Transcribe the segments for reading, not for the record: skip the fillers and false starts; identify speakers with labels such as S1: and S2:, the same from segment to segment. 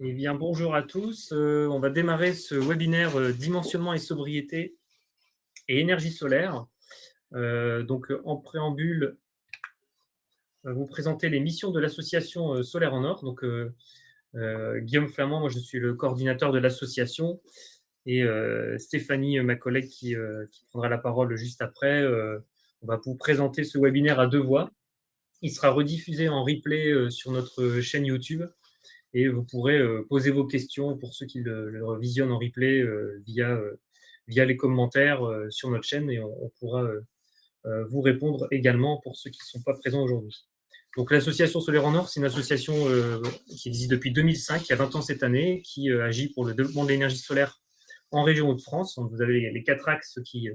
S1: Eh bien, bonjour à tous. On va démarrer ce webinaire dimensionnement et sobriété et énergie solaire. En préambule, vous présenter les missions de l'association Solaire en Or. Guillaume Flamand, moi je suis le coordinateur de l'association et Stéphanie, ma collègue qui prendra la parole juste après. On va vous présenter ce webinaire à deux voix. Il sera rediffusé en replay sur notre chaîne YouTube. Et vous pourrez poser vos questions pour ceux qui le visionnent en replay via les commentaires sur notre chaîne et on pourra vous répondre également pour ceux qui ne sont pas présents aujourd'hui. Donc l'association Solaire en Or, c'est une association qui existe depuis 2005, qui a 20 ans cette année, qui agit pour le développement de l'énergie solaire en région Hauts-de-France. Donc, vous avez les quatre axes qui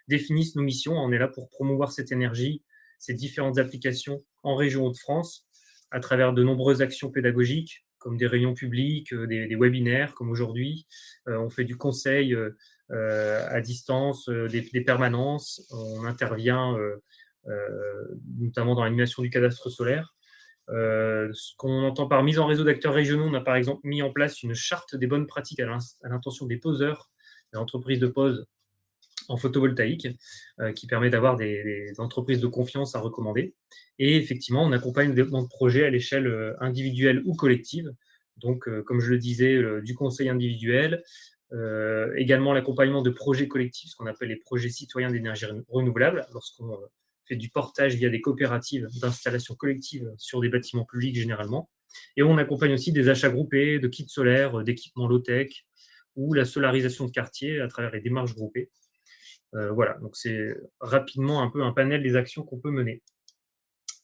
S1: définissent nos missions. On est là pour promouvoir cette énergie, ces différentes applications en région Hauts-de-France, à travers de nombreuses actions pédagogiques, comme des réunions publiques, des webinaires, comme aujourd'hui. On fait du conseil à distance, des permanences. On intervient notamment dans l'animation du cadastre solaire. Ce qu'on entend par mise en réseau d'acteurs régionaux, on a par exemple mis en place une charte des bonnes pratiques à l'intention des poseurs, des entreprises de pose en photovoltaïque, qui permet d'avoir des entreprises de confiance à recommander. Et effectivement, on accompagne le développement de projets à l'échelle individuelle ou collective. Donc, comme je le disais, du conseil individuel, également l'accompagnement de projets collectifs, ce qu'on appelle les projets citoyens d'énergie renouvelable, lorsqu'on fait du portage via des coopératives d'installation collective sur des bâtiments publics généralement. Et on accompagne aussi des achats groupés de kits solaires, d'équipements low-tech ou la solarisation de quartiers à travers les démarches groupées. Voilà, donc c'est rapidement un peu un panel des actions qu'on peut mener.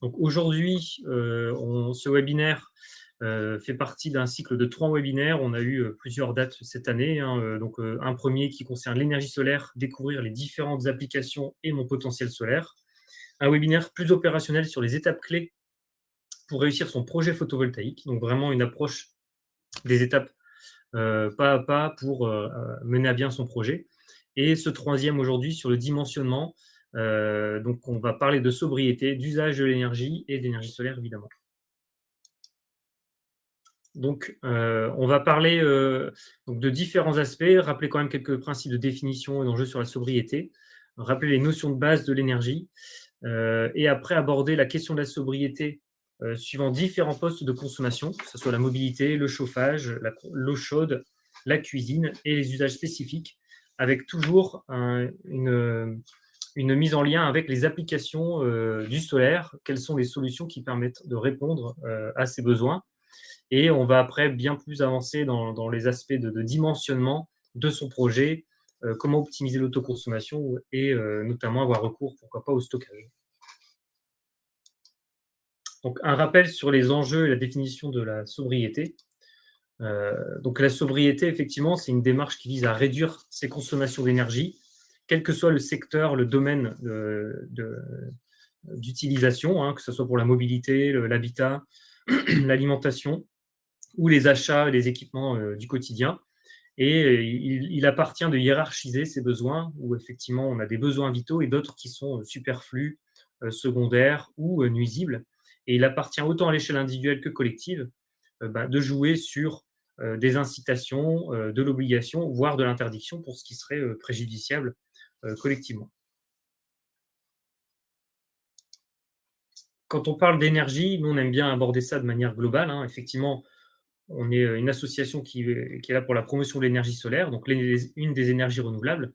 S1: Donc aujourd'hui, ce webinaire fait partie d'un cycle de 3 webinaires. On a eu plusieurs dates cette année, hein, un premier qui concerne l'énergie solaire, découvrir les différentes applications et mon potentiel solaire. Un webinaire plus opérationnel sur les étapes clés pour réussir son projet photovoltaïque, donc vraiment une approche des étapes pas à pas pour mener à bien son projet. Et ce troisième aujourd'hui sur le dimensionnement. Donc, on va parler de sobriété, d'usage de l'énergie et d'énergie solaire, évidemment. Donc, on va parler donc de différents aspects, rappeler quand même quelques principes de définition et d'enjeux sur la sobriété, rappeler les notions de base de l'énergie, et après aborder la question de la sobriété suivant différents postes de consommation, que ce soit la mobilité, le chauffage, l'eau chaude, la cuisine et les usages spécifiques, avec toujours une mise en lien avec les applications du solaire, quelles sont les solutions qui permettent de répondre à ces besoins. Et on va après bien plus avancer dans les aspects de dimensionnement de son projet, comment optimiser l'autoconsommation et notamment avoir recours, pourquoi pas, au stockage. Donc, un rappel sur les enjeux et la définition de la sobriété. Donc, la sobriété, effectivement, c'est une démarche qui vise à réduire ses consommations d'énergie, quel que soit le secteur, le domaine d'utilisation, hein, que ce soit pour la mobilité, l'habitat, l'alimentation ou les achats et les équipements du quotidien. Et il appartient de hiérarchiser ces besoins, où effectivement on a des besoins vitaux et d'autres qui sont superflus, secondaires ou nuisibles. Et il appartient autant à l'échelle individuelle que collective de jouer sur des incitations, de l'obligation, voire de l'interdiction pour ce qui serait préjudiciable collectivement. Quand on parle d'énergie, nous on aime bien aborder ça de manière globale, hein. Effectivement, on est une association qui est là pour la promotion de l'énergie solaire, donc une des énergies renouvelables,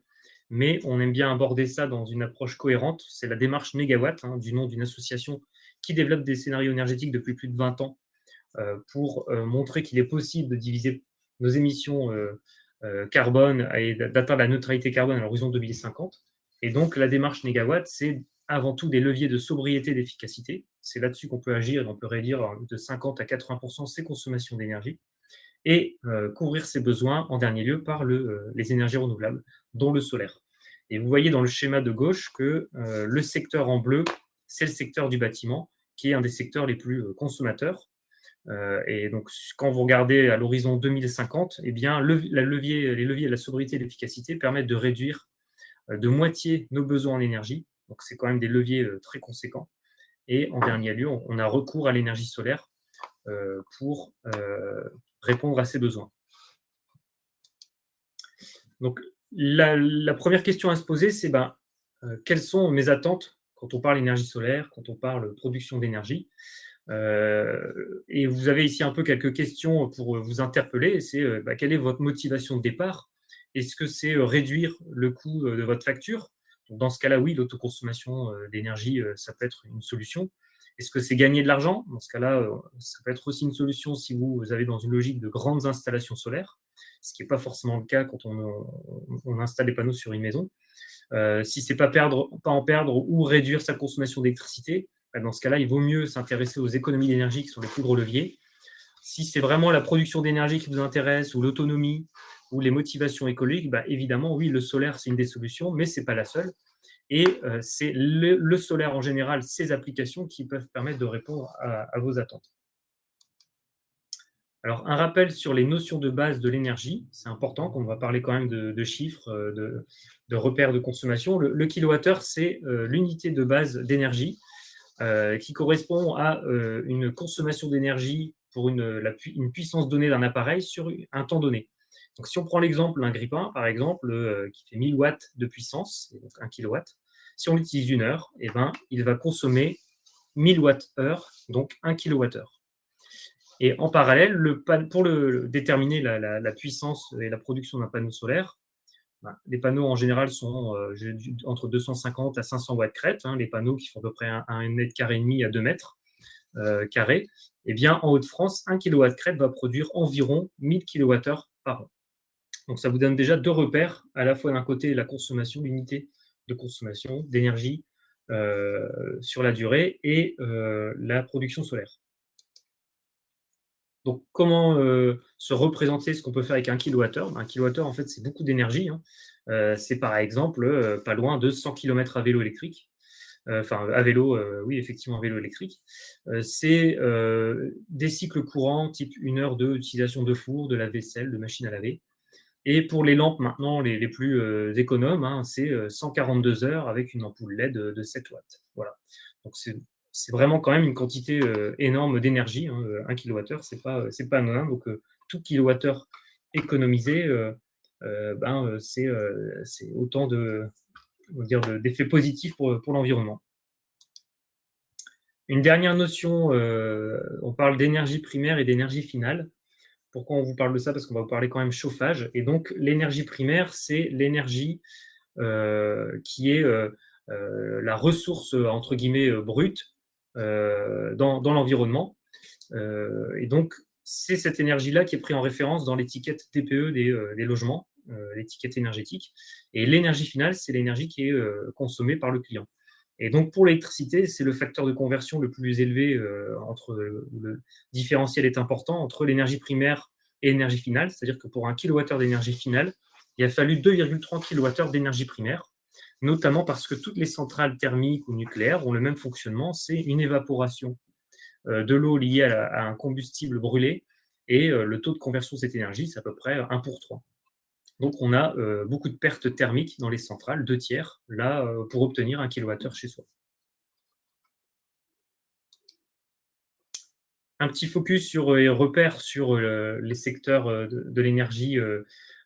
S1: mais on aime bien aborder ça dans une approche cohérente. C'est la démarche Négawatt, hein, du nom d'une association qui développe des scénarios énergétiques depuis plus de 20 ans pour montrer qu'il est possible de diviser nos émissions carbone et d'atteindre la neutralité carbone à l'horizon 2050. Et donc, la démarche Négawatt, c'est avant tout des leviers de sobriété et d'efficacité. C'est là-dessus qu'on peut agir et on peut réduire de 50 à 80% ses consommations d'énergie et couvrir ses besoins en dernier lieu par les énergies renouvelables, dont le solaire. Et vous voyez dans le schéma de gauche que le secteur en bleu, c'est le secteur du bâtiment, qui est un des secteurs les plus consommateurs. Et donc, quand vous regardez à l'horizon 2050, eh bien, les leviers de la sobriété et de l'efficacité permettent de réduire de moitié nos besoins en énergie. Donc, c'est quand même des leviers très conséquents. Et en dernier lieu, on a recours à l'énergie solaire pour répondre à ces besoins. Donc, la première question à se poser, c'est quelles sont mes attentes quand on parle énergie solaire, quand on parle production d'énergie. Et vous avez ici un peu quelques questions pour vous interpeller. C'est quelle est votre motivation de départ? Est-ce que c'est réduire le coût de votre facture? Donc, dans ce cas-là, oui, l'autoconsommation d'énergie, ça peut être une solution. Est-ce que c'est gagner de l'argent? Dans ce cas-là, ça peut être aussi une solution si vous avez dans une logique de grandes installations solaires, ce qui n'est pas forcément le cas quand on installe des panneaux sur une maison. Si c'est pas en perdre ou réduire sa consommation d'électricité, dans ce cas-là, il vaut mieux s'intéresser aux économies d'énergie qui sont les plus gros leviers. Si c'est vraiment la production d'énergie qui vous intéresse, ou l'autonomie, ou les motivations écologiques, évidemment, oui, le solaire, c'est une des solutions, mais ce n'est pas la seule. Et c'est le solaire en général, ces applications qui peuvent permettre de répondre à vos attentes. Alors, un rappel sur les notions de base de l'énergie, c'est important, qu'on va parler quand même de chiffres, de repères de consommation. Le kilowattheure, c'est l'unité de base d'énergie qui correspond à une consommation d'énergie pour une puissance donnée d'un appareil sur un temps donné. Donc, si on prend l'exemple d'un grille-pain, par exemple, qui fait 1000 watts de puissance, donc 1 kilowatt, si on l'utilise 1 heure, il va consommer 1000 watts-heure, donc 1 kilowattheure. Et en parallèle, pour déterminer la puissance et la production d'un panneau solaire, les panneaux en général sont entre 250 à 500 watts crête, les panneaux qui font à peu près 1,5 mètre carré à 2 mètres carrés. Eh bien, en Hauts-de-France, 1 kW crête va produire environ 1000 kWh par an. Donc, ça vous donne déjà 2 repères, à la fois d'un côté la consommation, l'unité de consommation d'énergie sur la durée et la production solaire. Donc, comment se représenter ce qu'on peut faire avec 1 kWh? 1 kWh, en fait, c'est beaucoup d'énergie. C'est par exemple pas loin de 100 km à vélo électrique. Enfin, à vélo, oui, effectivement, à vélo électrique. C'est des cycles courants, type 1 heure d'utilisation de four, de lave-vaisselle, de machine à laver. Et pour les lampes maintenant les plus économes, c'est 142 heures avec une ampoule LED de 7 watts. Voilà. Donc c'est vraiment quand même une quantité énorme d'énergie. 1 kWh, c'est pas anodin. Donc tout kilowattheure économisé, c'est autant d'effets positifs pour l'environnement. Une dernière notion, on parle d'énergie primaire et d'énergie finale. Pourquoi on vous parle de ça? Parce qu'on va vous parler quand même chauffage. Et donc, l'énergie primaire, c'est l'énergie qui est la ressource, entre guillemets, brute dans l'environnement. Et donc, c'est cette énergie-là qui est prise en référence dans l'étiquette TPE des logements, l'étiquette énergétique. Et l'énergie finale, c'est l'énergie qui est consommée par le client. Et donc, pour l'électricité, c'est le facteur de conversion le plus élevé entre le différentiel est important entre l'énergie primaire et l'énergie finale. C'est-à-dire que pour 1 kWh d'énergie finale, il a fallu 2,3 kWh d'énergie primaire, notamment parce que toutes les centrales thermiques ou nucléaires ont le même fonctionnement, c'est une évaporation de l'eau liée à un combustible brûlé, et le taux de conversion de cette énergie, c'est à peu près 1 pour 3. Donc, on a beaucoup de pertes thermiques dans les centrales, 2 tiers, là, pour obtenir 1 kWh chez soi. Un petit focus sur les repères sur les secteurs de l'énergie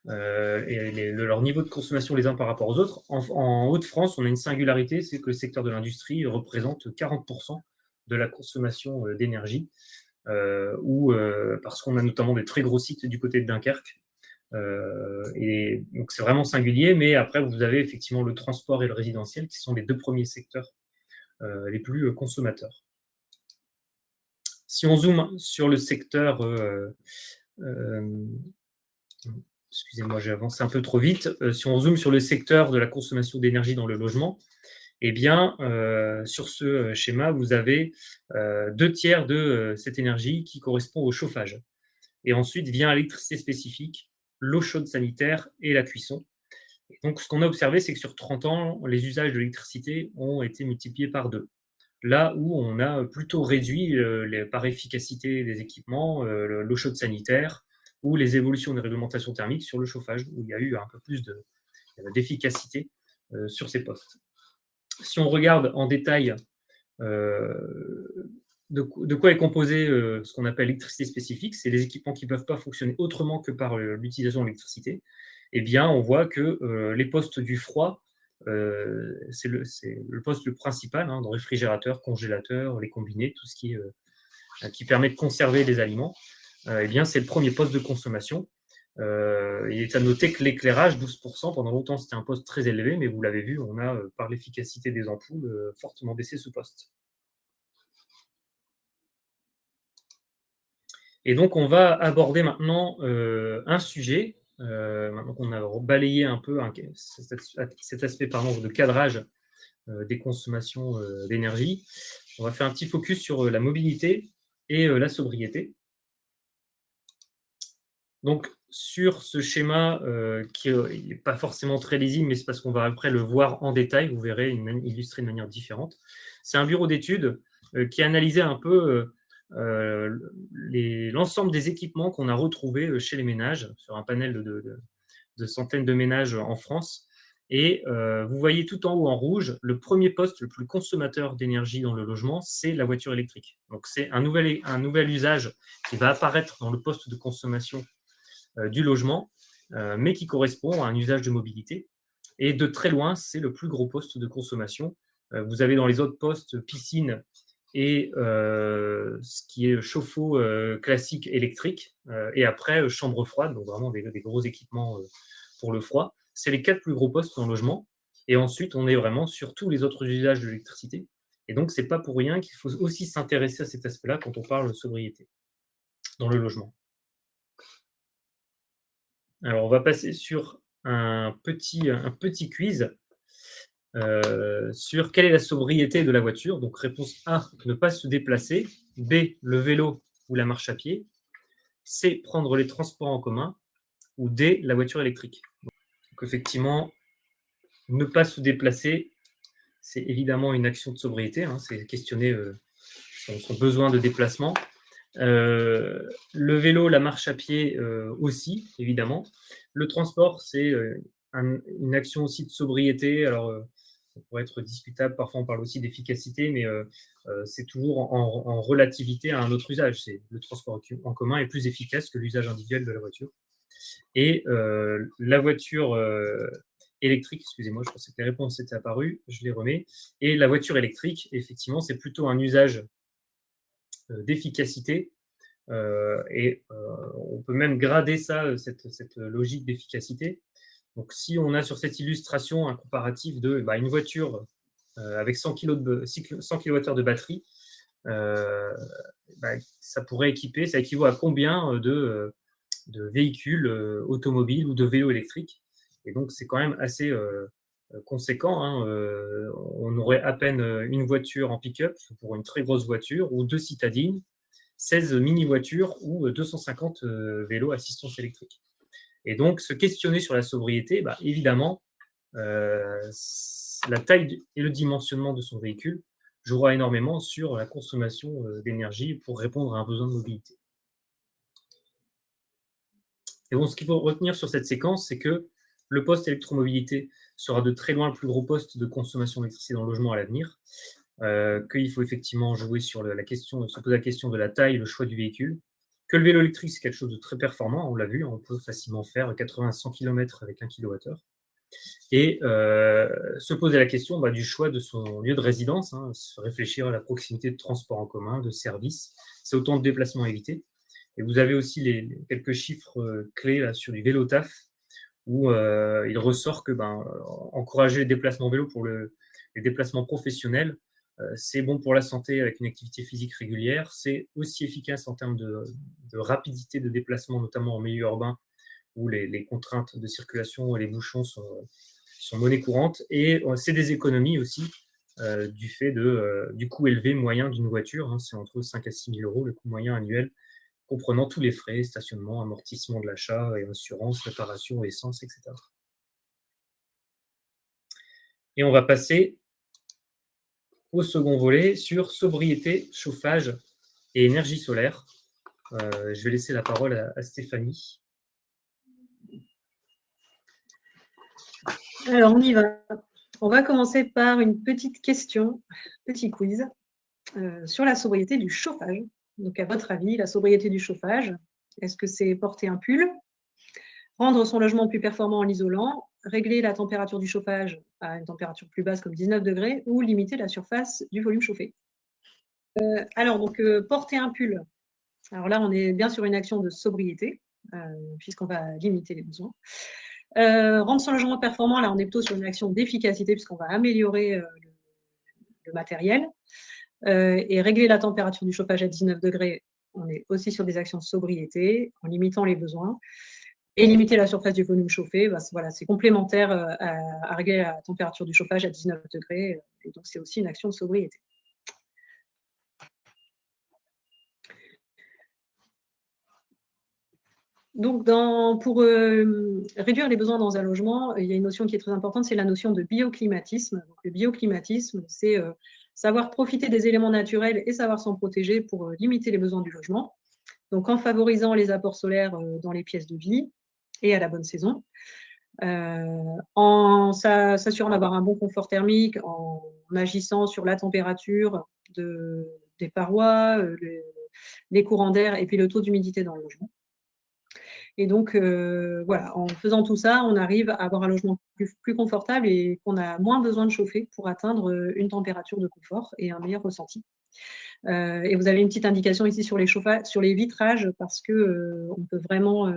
S1: et leur niveau de consommation les uns par rapport aux autres. En Hauts-de-France, on a une singularité, c'est que le secteur de l'industrie représente 40% de la consommation d'énergie, parce qu'on a notamment des très gros sites du côté de Dunkerque. Et donc, c'est vraiment singulier, mais après, vous avez effectivement le transport et le résidentiel qui sont les 2 premiers secteurs les plus consommateurs. Si on zoome sur le secteur, excusez-moi, j'ai avancé un peu trop vite. Si on zoome sur le secteur de la consommation d'énergie dans le logement, eh bien, sur ce schéma, vous avez 2 tiers de cette énergie qui correspond au chauffage. Et ensuite vient l'électricité spécifique, l'eau chaude sanitaire et la cuisson. Et donc, ce qu'on a observé, c'est que sur 30 ans, les usages de l'électricité ont été multipliés par 2. Là où on a plutôt réduit par efficacité des équipements, l'eau chaude sanitaire ou les évolutions des réglementations thermiques sur le chauffage, où il y a eu un peu plus d'efficacité sur ces postes. Si on regarde en détail de quoi est composé ce qu'on appelle l'électricité spécifique, c'est les équipements qui ne peuvent pas fonctionner autrement que par l'utilisation de l'électricité. Eh bien, on voit que les postes du froid, c'est le poste le principal hein, dans réfrigérateur, congélateur, les combinés, tout ce qui permet de conserver les aliments. Eh bien, c'est le premier poste de consommation. Il est à noter que l'éclairage, 12%, pendant longtemps c'était un poste très élevé, mais vous l'avez vu, on a, par l'efficacité des ampoules, fortement baissé ce poste. Et donc, on va aborder maintenant un sujet, maintenant qu'on a balayé un peu cet aspect pardon, de cadrage des consommations d'énergie. On va faire un petit focus sur la mobilité et la sobriété. Donc, sur ce schéma qui n'est pas forcément très lisible, mais c'est parce qu'on va après le voir en détail, vous verrez illustré de manière différente. C'est un bureau d'études qui a analysé un peu l'ensemble des équipements qu'on a retrouvés chez les ménages, sur un panel de centaines de ménages en France. Et vous voyez tout en haut en rouge, le premier poste le plus consommateur d'énergie dans le logement, c'est la voiture électrique. Donc c'est un nouvel usage qui va apparaître dans le poste de consommation du logement, mais qui correspond à un usage de mobilité. Et de très loin, c'est le plus gros poste de consommation. Vous avez dans les autres postes piscine et ce qui est chauffe-eau classique électrique, et après chambre froide, donc vraiment des gros équipements pour le froid. C'est les 4 plus gros postes en logement. Et ensuite, on est vraiment sur tous les autres usages de l'électricité. Et donc, c'est pas pour rien qu'il faut aussi s'intéresser à cet aspect-là quand on parle de sobriété dans le logement. Alors, on va passer sur un petit quiz sur quelle est la sobriété de la voiture. Donc, réponse A, ne pas se déplacer. B, le vélo ou la marche à pied. C, prendre les transports en commun. Ou D, la voiture électrique. Donc, effectivement, ne pas se déplacer, c'est évidemment une action de sobriété. Hein, c'est questionner son besoin de déplacement. Le vélo, la marche à pied aussi, évidemment. Le transport, c'est une action aussi de sobriété. Alors, ça pourrait être discutable, parfois on parle aussi d'efficacité, mais c'est toujours en relativité à un autre usage. Le transport en commun est plus efficace que l'usage individuel de la voiture. Et la voiture électrique, excusez-moi, je pensais que les réponses étaient apparues, je les remets. Et la voiture électrique, effectivement, c'est plutôt un usage d'efficacité. Et on peut même grader ça, cette logique d'efficacité. Donc, si on a sur cette illustration un comparatif de une voiture avec 100 kWh de batterie, ça pourrait ça équivaut à combien de véhicules automobiles ou de vélos électriques. Et donc, c'est quand même assez conséquent. Hein. On aurait à peine une voiture en pick-up pour une très grosse voiture ou 2 citadines, 16 mini-voitures ou 250 vélos assistance électrique. Et donc, se questionner sur la sobriété, évidemment, la taille et le dimensionnement de son véhicule jouera énormément sur la consommation d'énergie pour répondre à un besoin de mobilité. Et bon, ce qu'il faut retenir sur cette séquence, c'est que le poste électromobilité sera de très loin le plus gros poste de consommation d'électricité dans le logement à l'avenir, qu'il faut effectivement jouer sur se poser la question de la taille, le choix du véhicule, que le vélo électrique, c'est quelque chose de très performant, on l'a vu, on peut facilement faire 80-100 km avec 1 kWh. Et se poser la question du choix de son lieu de résidence, hein, se réfléchir à la proximité de transports en commun, de services, c'est autant de déplacements à éviter. Et vous avez aussi quelques chiffres clés là, sur du vélo taf, où il ressort que encourager les déplacements vélo pour les déplacements professionnels, c'est bon pour la santé avec une activité physique régulière, c'est aussi efficace en termes de rapidité de déplacement, notamment en milieu urbain, où les contraintes de circulation et les bouchons sont monnaie courante. Et c'est des économies aussi du fait du coût élevé moyen d'une voiture. Hein, c'est entre 5 à 6 000 euros le coût moyen annuel, comprenant tous les frais, stationnement, amortissement de l'achat, et assurance, réparation, essence, etc. Et on va passer au second volet sur sobriété, chauffage et énergie solaire. Je vais laisser la parole à Stéphanie.
S2: Alors, on y va. On va commencer par une petite question, petit quiz. sur la sobriété du chauffage. Donc à votre avis, la sobriété du chauffage, est-ce que c'est porter un pull, rendre son logement plus performant en l'isolant, régler la température du chauffage à une température plus basse comme 19 degrés ou limiter la surface du volume chauffé? Alors donc, porter un pull, alors là, on est bien sur une action de sobriété, puisqu'on va limiter les besoins. Rendre son logement performant, là, on est plutôt sur une action d'efficacité puisqu'on va améliorer, le matériel. Et régler la température du chauffage à 19 degrés, on est aussi sur des actions de sobriété, en limitant les besoins. Et limiter la surface du volume chauffé, bah, voilà, c'est complémentaire, à régler la température du chauffage à 19 degrés, et donc c'est aussi une action de sobriété. Donc pour, réduire les besoins dans un logement, il y a une notion qui est très importante, c'est la notion de bioclimatisme. Donc le bioclimatisme, c'est, savoir profiter des éléments naturels et savoir s'en protéger pour, limiter les besoins du logement. Donc en favorisant les apports solaires, dans les pièces de vie et à la bonne saison. En s'assurant d'avoir un bon confort thermique, en agissant sur la température des parois, les courants d'air et puis le taux d'humidité dans le logement. Et donc, voilà, en faisant tout ça, on arrive à avoir un logement plus confortable et qu'on a moins besoin de chauffer pour atteindre une température de confort et un meilleur ressenti. Et vous avez une petite indication ici sur les vitrages parce que on peut vraiment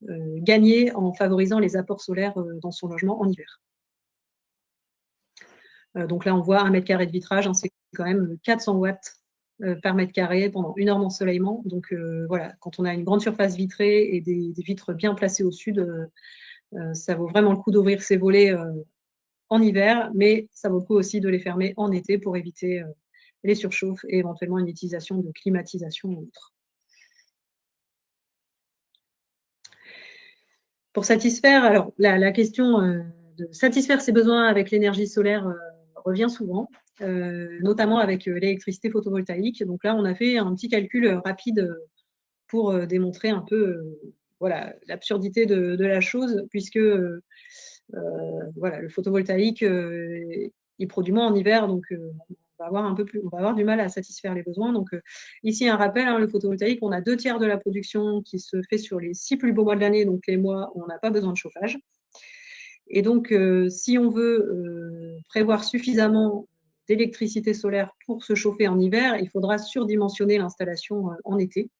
S2: gagner en favorisant les apports solaires dans son logement en hiver. Donc là, on voit 1 mètre carré de vitrage, hein, c'est quand même 400 watts par mètre carré pendant 1 heure d'ensoleillement. Donc voilà, quand on a une grande surface vitrée et des vitres bien placées au sud, ça vaut vraiment le coup d'ouvrir ses volets en hiver, mais ça vaut le coup aussi de les fermer en été pour éviter les surchauffes et éventuellement une utilisation de climatisation ou autre. Pour satisfaire, alors la question de satisfaire ses besoins avec l'énergie solaire revient souvent, notamment avec l'électricité photovoltaïque. Donc là, on a fait un petit calcul rapide pour démontrer un peu voilà, l'absurdité de la chose, puisque voilà, le photovoltaïque, il produit moins en hiver, donc on va avoir du mal à satisfaire les besoins. Donc ici, un rappel, hein, le photovoltaïque, on a 2/3 de la production qui se fait sur les 6 plus beaux mois de l'année, donc les mois où on n'a pas besoin de chauffage. Et donc, si on veut prévoir suffisamment d'électricité solaire pour se chauffer en hiver, il faudra surdimensionner l'installation en été.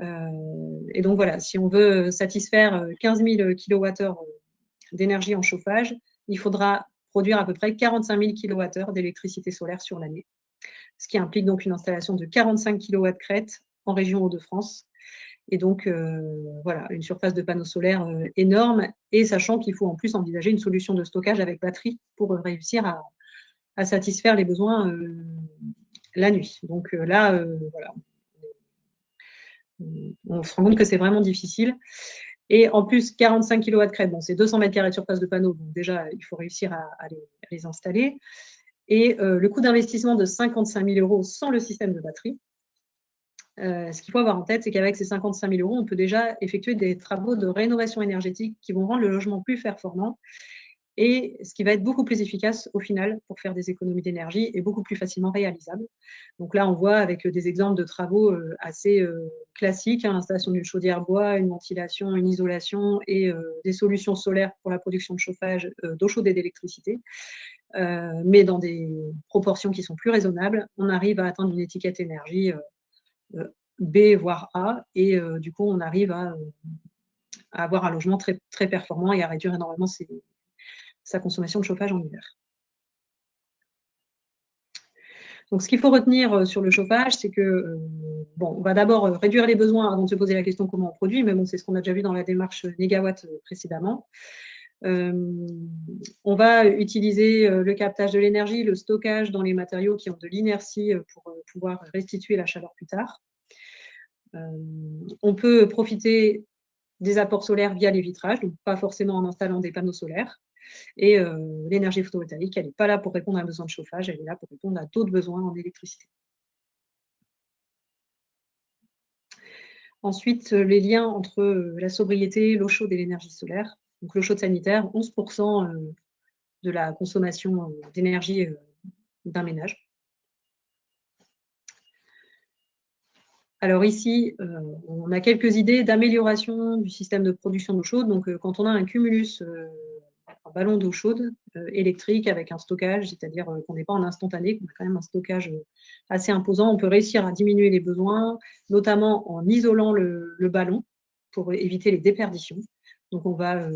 S2: Et donc voilà, si on veut satisfaire 15 000 kWh d'énergie en chauffage, il faudra produire à peu près 45 000 kWh d'électricité solaire sur l'année, ce qui implique donc une installation de 45 kW crête en région Hauts-de-France. Et donc, voilà, une surface de panneaux solaires énorme, et sachant qu'il faut en plus envisager une solution de stockage avec batterie pour réussir à satisfaire les besoins la nuit. Donc là, voilà, on se rend compte que c'est vraiment difficile. Et en plus, 45 kW crête, bon, c'est 200 mètres carrés de surface de panneaux, donc déjà, il faut réussir à les installer. Et le coût d'investissement de 55 000 € sans le système de batterie. Ce qu'il faut avoir en tête, c'est qu'avec ces 55 000 €, on peut déjà effectuer des travaux de rénovation énergétique qui vont rendre le logement plus performant, et ce qui va être beaucoup plus efficace au final pour faire des économies d'énergie et beaucoup plus facilement réalisable. Donc là, on voit avec des exemples de travaux assez classiques, hein, l'installation d'une chaudière bois, une ventilation, une isolation et des solutions solaires pour la production de chauffage, d'eau chaude et d'électricité. Mais dans des proportions qui sont plus raisonnables, on arrive à atteindre une étiquette énergie B, voire A, et du coup, on arrive à avoir un logement très, très performant et à réduire énormément sa consommation de chauffage en hiver. Donc, ce qu'il faut retenir sur le chauffage, c'est que, bon, on va d'abord réduire les besoins avant de se poser la question comment on produit, mais bon, c'est ce qu'on a déjà vu dans la démarche négawatt précédemment. On va utiliser le captage de l'énergie, le stockage dans les matériaux qui ont de l'inertie pour pouvoir restituer la chaleur plus tard. On peut profiter des apports solaires via les vitrages, donc pas forcément en installant des panneaux solaires. Et l'énergie photovoltaïque, elle n'est pas là pour répondre à un besoin de chauffage, elle est là pour répondre à d'autres besoins en électricité. Ensuite, les liens entre la sobriété, l'eau chaude et l'énergie solaire. Donc l'eau chaude sanitaire, 11% de la consommation d'énergie d'un ménage. Alors ici, on a quelques idées d'amélioration du système de production d'eau chaude. Donc, quand on a un cumulus, un ballon d'eau chaude électrique avec un stockage, c'est-à-dire qu'on n'est pas en instantané, qu'on a quand même un stockage assez imposant, on peut réussir à diminuer les besoins, notamment en isolant le ballon pour éviter les déperditions. Donc, voilà,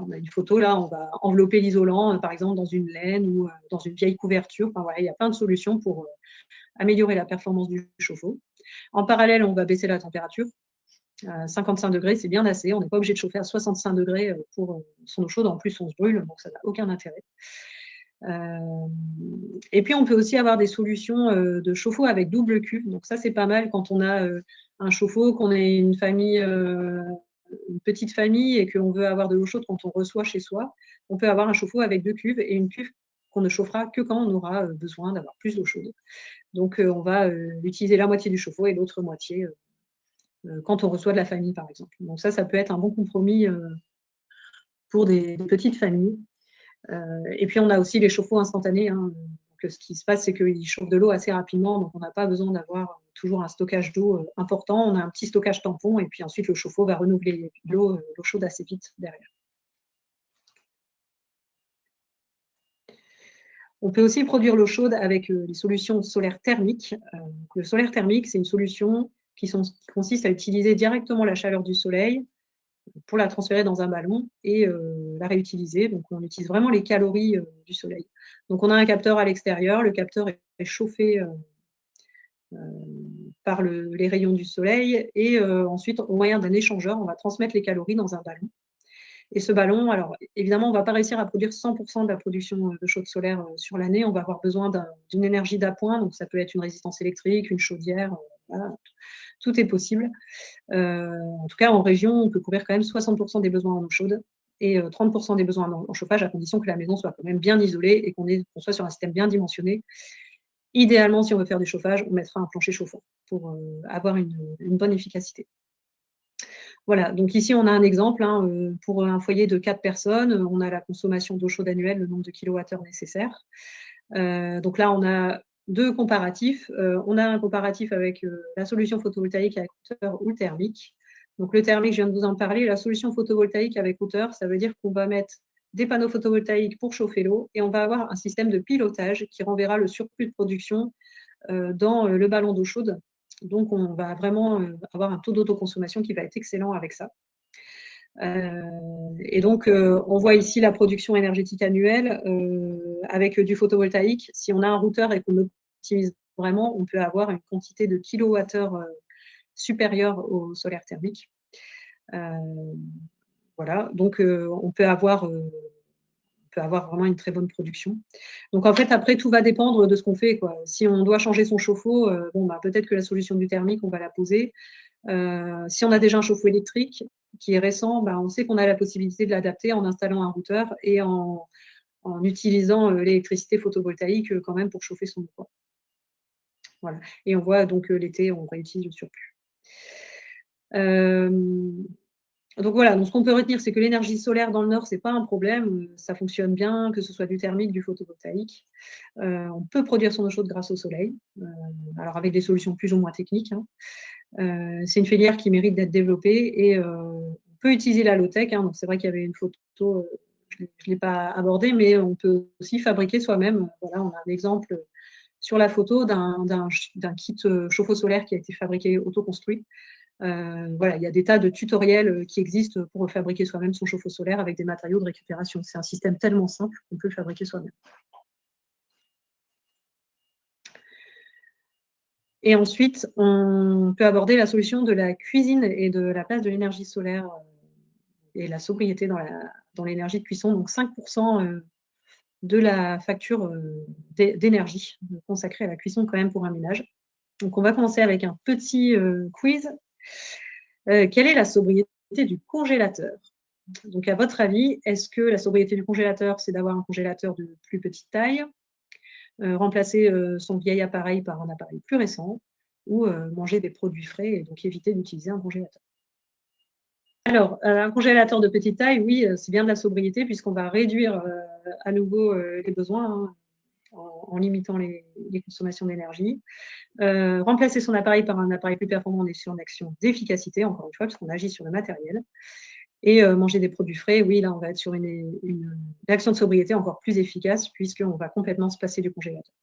S2: on a une photo là, on va envelopper l'isolant, par exemple, dans une laine ou dans une vieille couverture. Enfin, voilà, il y a plein de solutions pour améliorer la performance du chauffe-eau. En parallèle, on va baisser la température. 55 degrés, c'est bien assez. On n'est pas obligé de chauffer à 65 degrés pour son eau chaude. En plus, on se brûle, donc ça n'a aucun intérêt. Et puis, on peut aussi avoir des solutions de chauffe-eau avec double cuve. Donc ça, c'est pas mal quand on a un chauffe-eau, qu'on est une famille, une petite famille et qu'on veut avoir de l'eau chaude quand on reçoit chez soi. On peut avoir un chauffe-eau avec deux cuves et une cuve qu'on ne chauffera que quand on aura besoin d'avoir plus d'eau chaude. Donc, on va utiliser la moitié du chauffe-eau et l'autre moitié quand on reçoit de la famille, par exemple. Donc ça peut être un bon compromis pour des petites familles. Et puis, on a aussi les chauffe-eau instantanés. Hein. Donc, ce qui se passe, c'est qu'ils chauffent de l'eau assez rapidement, donc on n'a pas besoin d'avoir toujours un stockage d'eau important. On a un petit stockage tampon, et puis ensuite, le chauffe-eau va renouveler l'eau chaude assez vite derrière. On peut aussi produire l'eau chaude avec les solutions solaires thermiques. Le solaire thermique, c'est une solution qui consiste à utiliser directement la chaleur du soleil pour la transférer dans un ballon et la réutiliser. Donc, on utilise vraiment les calories du soleil. Donc, on a un capteur à l'extérieur. Le capteur est chauffé par les rayons du soleil. Et ensuite, au moyen d'un échangeur, on va transmettre les calories dans un ballon. Et ce ballon, alors évidemment, on ne va pas réussir à produire 100% de la production de chaude solaire sur l'année. On va avoir besoin d'une énergie d'appoint. Donc, ça peut être une résistance électrique, une chaudière. Voilà, tout est possible. En tout cas, en région, on peut couvrir quand même 60% des besoins en eau chaude et 30% des besoins en chauffage, à condition que la maison soit quand même bien isolée et qu'on soit sur un système bien dimensionné. Idéalement, si on veut faire du chauffage, on mettra un plancher chauffant pour avoir une bonne efficacité. Voilà, donc ici, on a un exemple. Hein, pour un foyer de 4 personnes, on a la consommation d'eau chaude annuelle, le nombre de kilowattheures nécessaires. Donc là, on a deux comparatifs. On a un comparatif avec la solution photovoltaïque avec hauteur ou le thermique. Donc le thermique, je viens de vous en parler. La solution photovoltaïque avec hauteur, ça veut dire qu'on va mettre des panneaux photovoltaïques pour chauffer l'eau et on va avoir un système de pilotage qui renverra le surplus de production dans le ballon d'eau chaude. Donc, on va vraiment avoir un taux d'autoconsommation qui va être excellent avec ça. Et donc, on voit ici la production énergétique annuelle avec du photovoltaïque. Si on a un routeur et qu'on optimise vraiment, on peut avoir une quantité de kilowattheures supérieure au solaire thermique. Voilà, donc on peut avoir vraiment une très bonne production. Donc, en fait, après, tout va dépendre de ce qu'on fait, quoi. Si on doit changer son chauffe-eau, peut-être que la solution du thermique, on va la poser. Si on a déjà un chauffe-eau électrique qui est récent, on sait qu'on a la possibilité de l'adapter en installant un routeur et en utilisant l'électricité photovoltaïque quand même pour chauffer son eau. Voilà. Et on voit donc l'été, on réutilise le surplus. Donc voilà, donc ce qu'on peut retenir, c'est que l'énergie solaire dans le Nord, ce n'est pas un problème. Ça fonctionne bien, que ce soit du thermique, du photovoltaïque. On peut produire son eau chaude grâce au soleil, alors avec des solutions plus ou moins techniques. Hein. C'est une filière qui mérite d'être développée et on peut utiliser la low-tech. Hein. Donc c'est vrai qu'il y avait une photo, je ne l'ai pas abordée, mais on peut aussi fabriquer soi-même. Voilà, on a un exemple sur la photo d'un kit chauffe-eau solaire qui a été fabriqué autoconstruit. Voilà, il y a des tas de tutoriels qui existent pour fabriquer soi-même son chauffe-eau solaire avec des matériaux de récupération. C'est un système tellement simple qu'on peut le fabriquer soi-même. Et ensuite, on peut aborder la solution de la cuisine et de la place de l'énergie solaire et la sobriété dans l'énergie de cuisson. Donc 5% de la facture d'énergie consacrée à la cuisson quand même pour un ménage. Donc on va commencer avec un petit quiz. Quelle est la sobriété du congélateur? Donc, à votre avis, est-ce que la sobriété du congélateur, c'est d'avoir un congélateur de plus petite taille, remplacer son vieil appareil par un appareil plus récent, ou manger des produits frais et donc éviter d'utiliser un congélateur? Alors, un congélateur de petite taille, oui, c'est bien de la sobriété puisqu'on va réduire à nouveau les besoins. Hein. en limitant les consommations d'énergie. Remplacer son appareil par un appareil plus performant, on est sur une action d'efficacité, encore une fois, parce qu'on agit sur le matériel. Et manger des produits frais, oui, là, on va être sur une action de sobriété encore plus efficace, puisqu'on va complètement se passer du congélateur.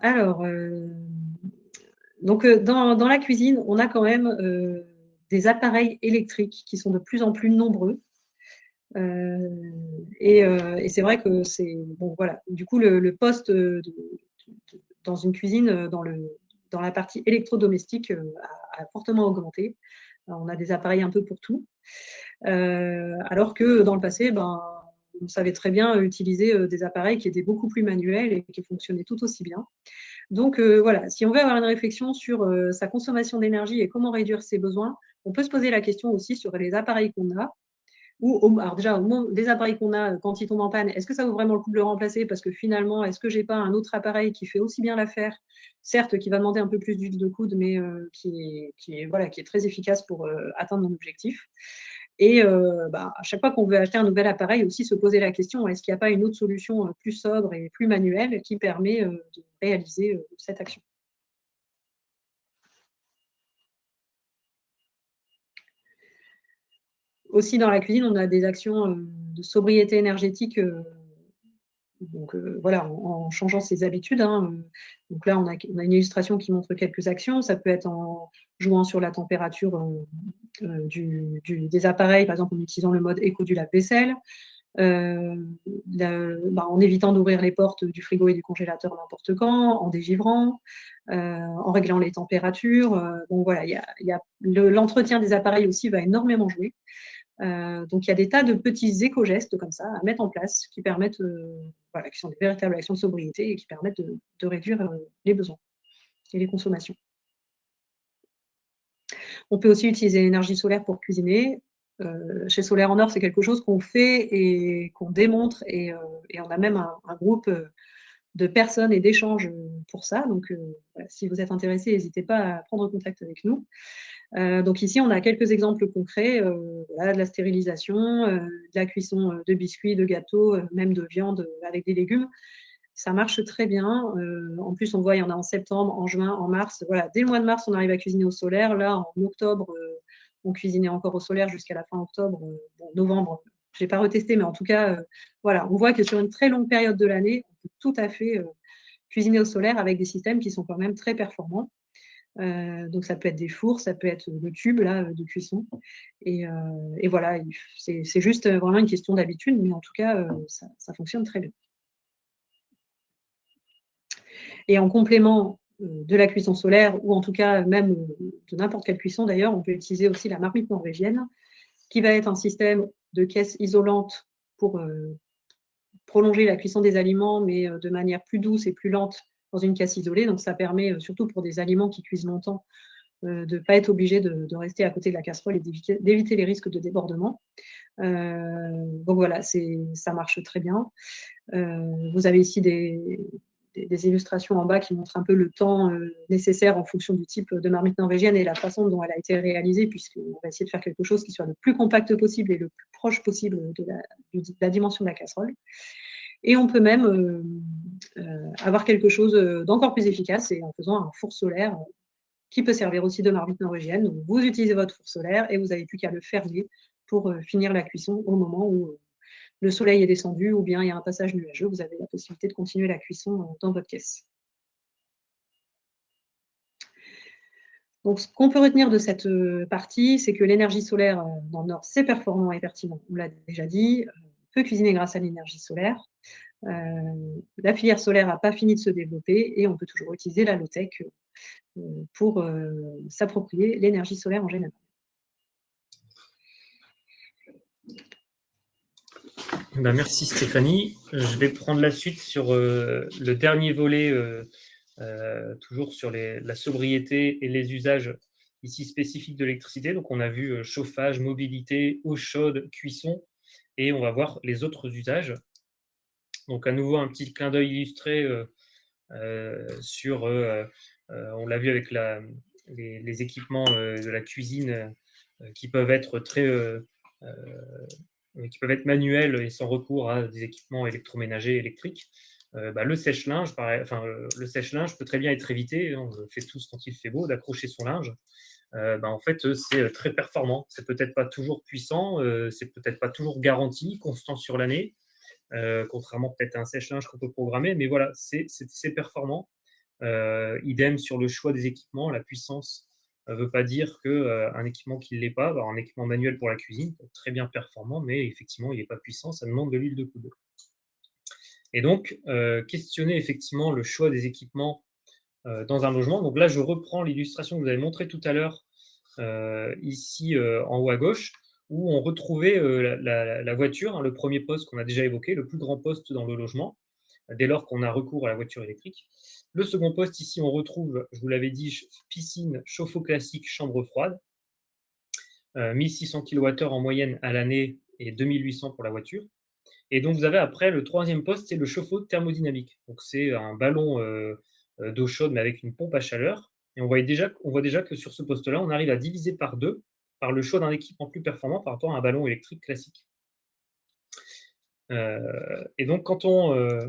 S2: Alors, donc, dans la cuisine, on a quand même des appareils électriques qui sont de plus en plus nombreux. Et c'est vrai que c'est bon, voilà. Du coup, le poste dans une cuisine, dans la partie électrodomestique, a fortement augmenté. Alors, on a des appareils un peu pour tout. Alors que dans le passé, ben, on savait très bien utiliser des appareils qui étaient beaucoup plus manuels et qui fonctionnaient tout aussi bien. Donc voilà, si on veut avoir une réflexion sur sa consommation d'énergie et comment réduire ses besoins, on peut se poser la question aussi sur les appareils qu'on a. Alors déjà, les appareils qu'on a, quand ils tombent en panne, est-ce que ça vaut vraiment le coup de le remplacer? Parce que finalement, est-ce que j'ai pas un autre appareil qui fait aussi bien l'affaire, certes, qui va demander un peu plus d'huile de coude, mais qui est très efficace pour atteindre mon objectif. Et à chaque fois qu'on veut acheter un nouvel appareil, aussi se poser la question, est-ce qu'il n'y a pas une autre solution plus sobre et plus manuelle qui permet de réaliser cette action? Aussi, dans la cuisine, on a des actions de sobriété énergétique. Donc voilà, en changeant ses habitudes, hein. Donc là, on a une illustration qui montre quelques actions. Ça peut être en jouant sur la température des appareils, par exemple en utilisant le mode éco du lave-vaisselle, en évitant d'ouvrir les portes du frigo et du congélateur n'importe quand, en dégivrant, en réglant les températures. Donc voilà, l'entretien des appareils aussi va énormément jouer. Donc il y a des tas de petits éco-gestes comme ça à mettre en place qui permettent, qui sont des véritables actions de sobriété et qui permettent de réduire les besoins et les consommations. On peut aussi utiliser l'énergie solaire pour cuisiner. Chez Solaire en Or, c'est quelque chose qu'on fait et qu'on démontre et on a même un groupe de personnes et d'échanges pour ça. Donc voilà, si vous êtes intéressés, n'hésitez pas à prendre contact avec nous. Donc ici, on a quelques exemples concrets, voilà, de la stérilisation, de la cuisson de biscuits, de gâteaux, même de viande avec des légumes. Ça marche très bien. En plus, on voit, il y en a en septembre, en juin, en mars. Voilà, dès le mois de mars, on arrive à cuisiner au solaire. Là, en octobre, on cuisinait encore au solaire jusqu'à la fin octobre. Bon, novembre, je n'ai pas retesté, mais en tout cas, voilà, on voit que sur une très longue période de l'année, on peut tout à fait cuisiner au solaire avec des systèmes qui sont quand même très performants. Donc ça peut être des fours, ça peut être le tube là, de cuisson. Et voilà, c'est juste vraiment une question d'habitude, mais en tout cas, ça fonctionne très bien. Et en complément de la cuisson solaire, ou en tout cas même de n'importe quelle cuisson d'ailleurs, on peut utiliser aussi la marmite norvégienne, qui va être un système de caisse isolante pour prolonger la cuisson des aliments, mais de manière plus douce et plus lente dans une caisse isolée. Donc ça permet, surtout pour des aliments qui cuisent longtemps, de ne pas être obligé de rester à côté de la casserole et d'éviter les risques de débordement. Donc voilà, ça marche très bien. Vous avez ici des illustrations en bas qui montrent un peu le temps nécessaire en fonction du type de marmite norvégienne et la façon dont elle a été réalisée, puisqu'on va essayer de faire quelque chose qui soit le plus compact possible et le plus proche possible de la dimension de la casserole. Et on peut même avoir quelque chose d'encore plus efficace, et en faisant un four solaire qui peut servir aussi de marmite norvégienne. Donc, vous utilisez votre four solaire et vous n'avez plus qu'à le fermer pour finir la cuisson au moment où le soleil est descendu ou bien il y a un passage nuageux. Vous avez la possibilité de continuer la cuisson dans votre caisse. Donc, ce qu'on peut retenir de cette partie, c'est que l'énergie solaire dans le Nord, c'est performant et pertinent. On l'a déjà dit, on peut cuisiner grâce à l'énergie solaire. La filière solaire n'a pas fini de se développer et on peut toujours utiliser la low-tech pour s'approprier l'énergie solaire en général.
S1: Merci Stéphanie. Je vais prendre la suite sur le dernier volet, toujours sur la sobriété et les usages ici spécifiques de l'électricité. Donc on a vu chauffage, mobilité, eau chaude, cuisson, et on va voir les autres usages. Donc à nouveau un petit clin d'œil illustré sur, on l'a vu avec les équipements de la cuisine qui peuvent être très qui peuvent être manuels et sans recours à des équipements électroménagers électriques, le sèche-linge le sèche-linge peut très bien être évité. On fait tous quand il fait beau d'accrocher son linge. En fait, c'est très performant. C'est peut-être pas toujours puissant, c'est peut-être pas toujours garanti, constant sur l'année, contrairement peut-être à un sèche-linge qu'on peut programmer, mais voilà, c'est performant. Idem sur le choix des équipements, la puissance ne veut pas dire qu'un équipement qui ne l'est pas, un équipement manuel pour la cuisine, peut être très bien performant, mais effectivement, il n'est pas puissant, ça demande de l'huile de coude. Et donc, questionner effectivement le choix des équipements dans un logement. Donc là, je reprends l'illustration que vous avez montrée tout à l'heure, ici en haut à gauche, où on retrouvait la voiture, hein, le premier poste qu'on a déjà évoqué, le plus grand poste dans le logement, dès lors qu'on a recours à la voiture électrique. Le second poste, ici, on retrouve, je vous l'avais dit, piscine, chauffe-eau classique, chambre froide, 1600 kWh en moyenne à l'année et 2800 pour la voiture. Et donc, vous avez après, le troisième poste, c'est le chauffe-eau thermodynamique. Donc, c'est un ballon d'eau chaude, mais avec une pompe à chaleur. Et on voit déjà que sur ce poste-là, on arrive à diviser par 2 par le choix d'un équipement plus performant par rapport à un ballon électrique classique. Et donc, quand on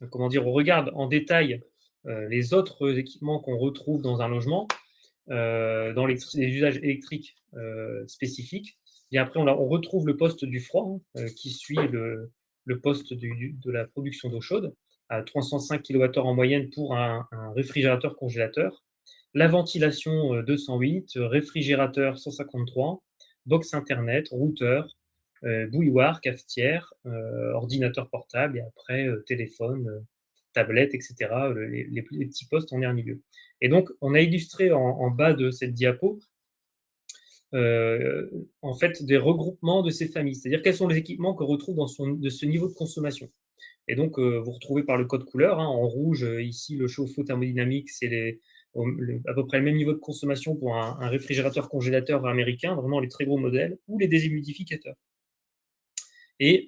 S1: regarde en détail les autres équipements qu'on retrouve dans un logement, dans les usages électriques spécifiques, et après, on retrouve le poste du froid qui suit le poste de la production d'eau chaude à 305 kWh en moyenne pour un réfrigérateur congélateur. La ventilation 208, réfrigérateur 153, box internet, routeur, bouilloire, cafetière, ordinateur portable et après téléphone, tablette, etc. Les petits postes en dernier milieu. Et donc, on a illustré en bas de cette diapo en fait des regroupements de ces familles, c'est-à-dire quels sont les équipements qu'on retrouve de ce niveau de consommation. Et donc, vous retrouvez par le code couleur, hein, en rouge, ici, le chauffe-eau thermodynamique, c'est à peu près le même niveau de consommation pour un réfrigérateur congélateur américain, vraiment les très gros modèles, ou les déshumidificateurs. Et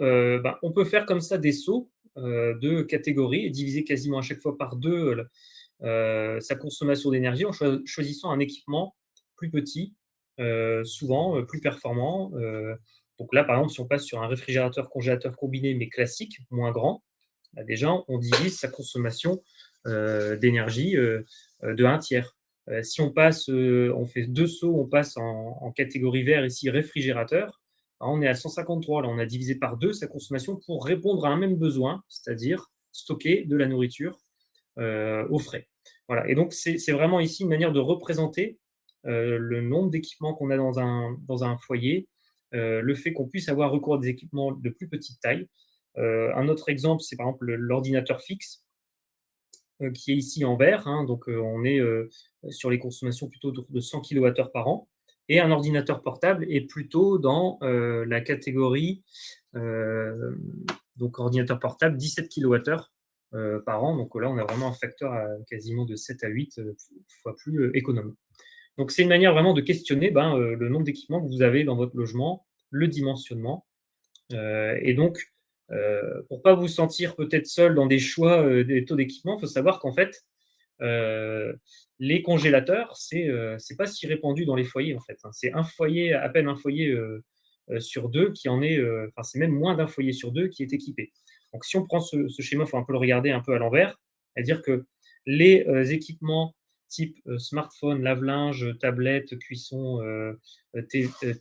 S1: on peut faire comme ça des sauts de catégories et diviser quasiment à chaque fois par 2 sa consommation d'énergie en choisissant un équipement plus petit, souvent plus performant. Donc là, par exemple, si on passe sur un réfrigérateur congélateur combiné mais classique, moins grand, déjà on divise sa consommation d'énergie de 1/3. Si on passe, on fait 2 sauts, on passe en catégorie vert ici, réfrigérateur, on est à 153. Là, on a divisé par 2 sa consommation pour répondre à un même besoin, c'est-à-dire stocker de la nourriture au frais. Voilà. Et donc, c'est vraiment ici une manière de représenter le nombre d'équipements qu'on a dans un foyer, le fait qu'on puisse avoir recours à des équipements de plus petite taille. Un autre exemple, c'est par exemple l'ordinateur fixe, qui est ici en vert, hein, donc on est sur les consommations plutôt de 100 kWh par an. Et un ordinateur portable est plutôt dans la catégorie donc ordinateur portable 17 kWh par an. Donc là, on a vraiment un facteur quasiment de 7 à 8 fois plus économe. Donc c'est une manière vraiment de questionner le nombre d'équipements que vous avez dans votre logement, le dimensionnement. Et donc, pour ne pas vous sentir peut-être seul dans des choix des taux d'équipement, il faut savoir qu'en fait, les congélateurs, c'est pas si répandu dans les foyers en fait, hein. C'est à peine un foyer sur 2 qui en est, c'est même moins d'un foyer sur 2 qui est équipé. Donc si on prend ce schéma, il faut un peu le regarder un peu à l'envers, c'est-à-dire que les équipements type smartphone, lave-linge, tablette, cuisson,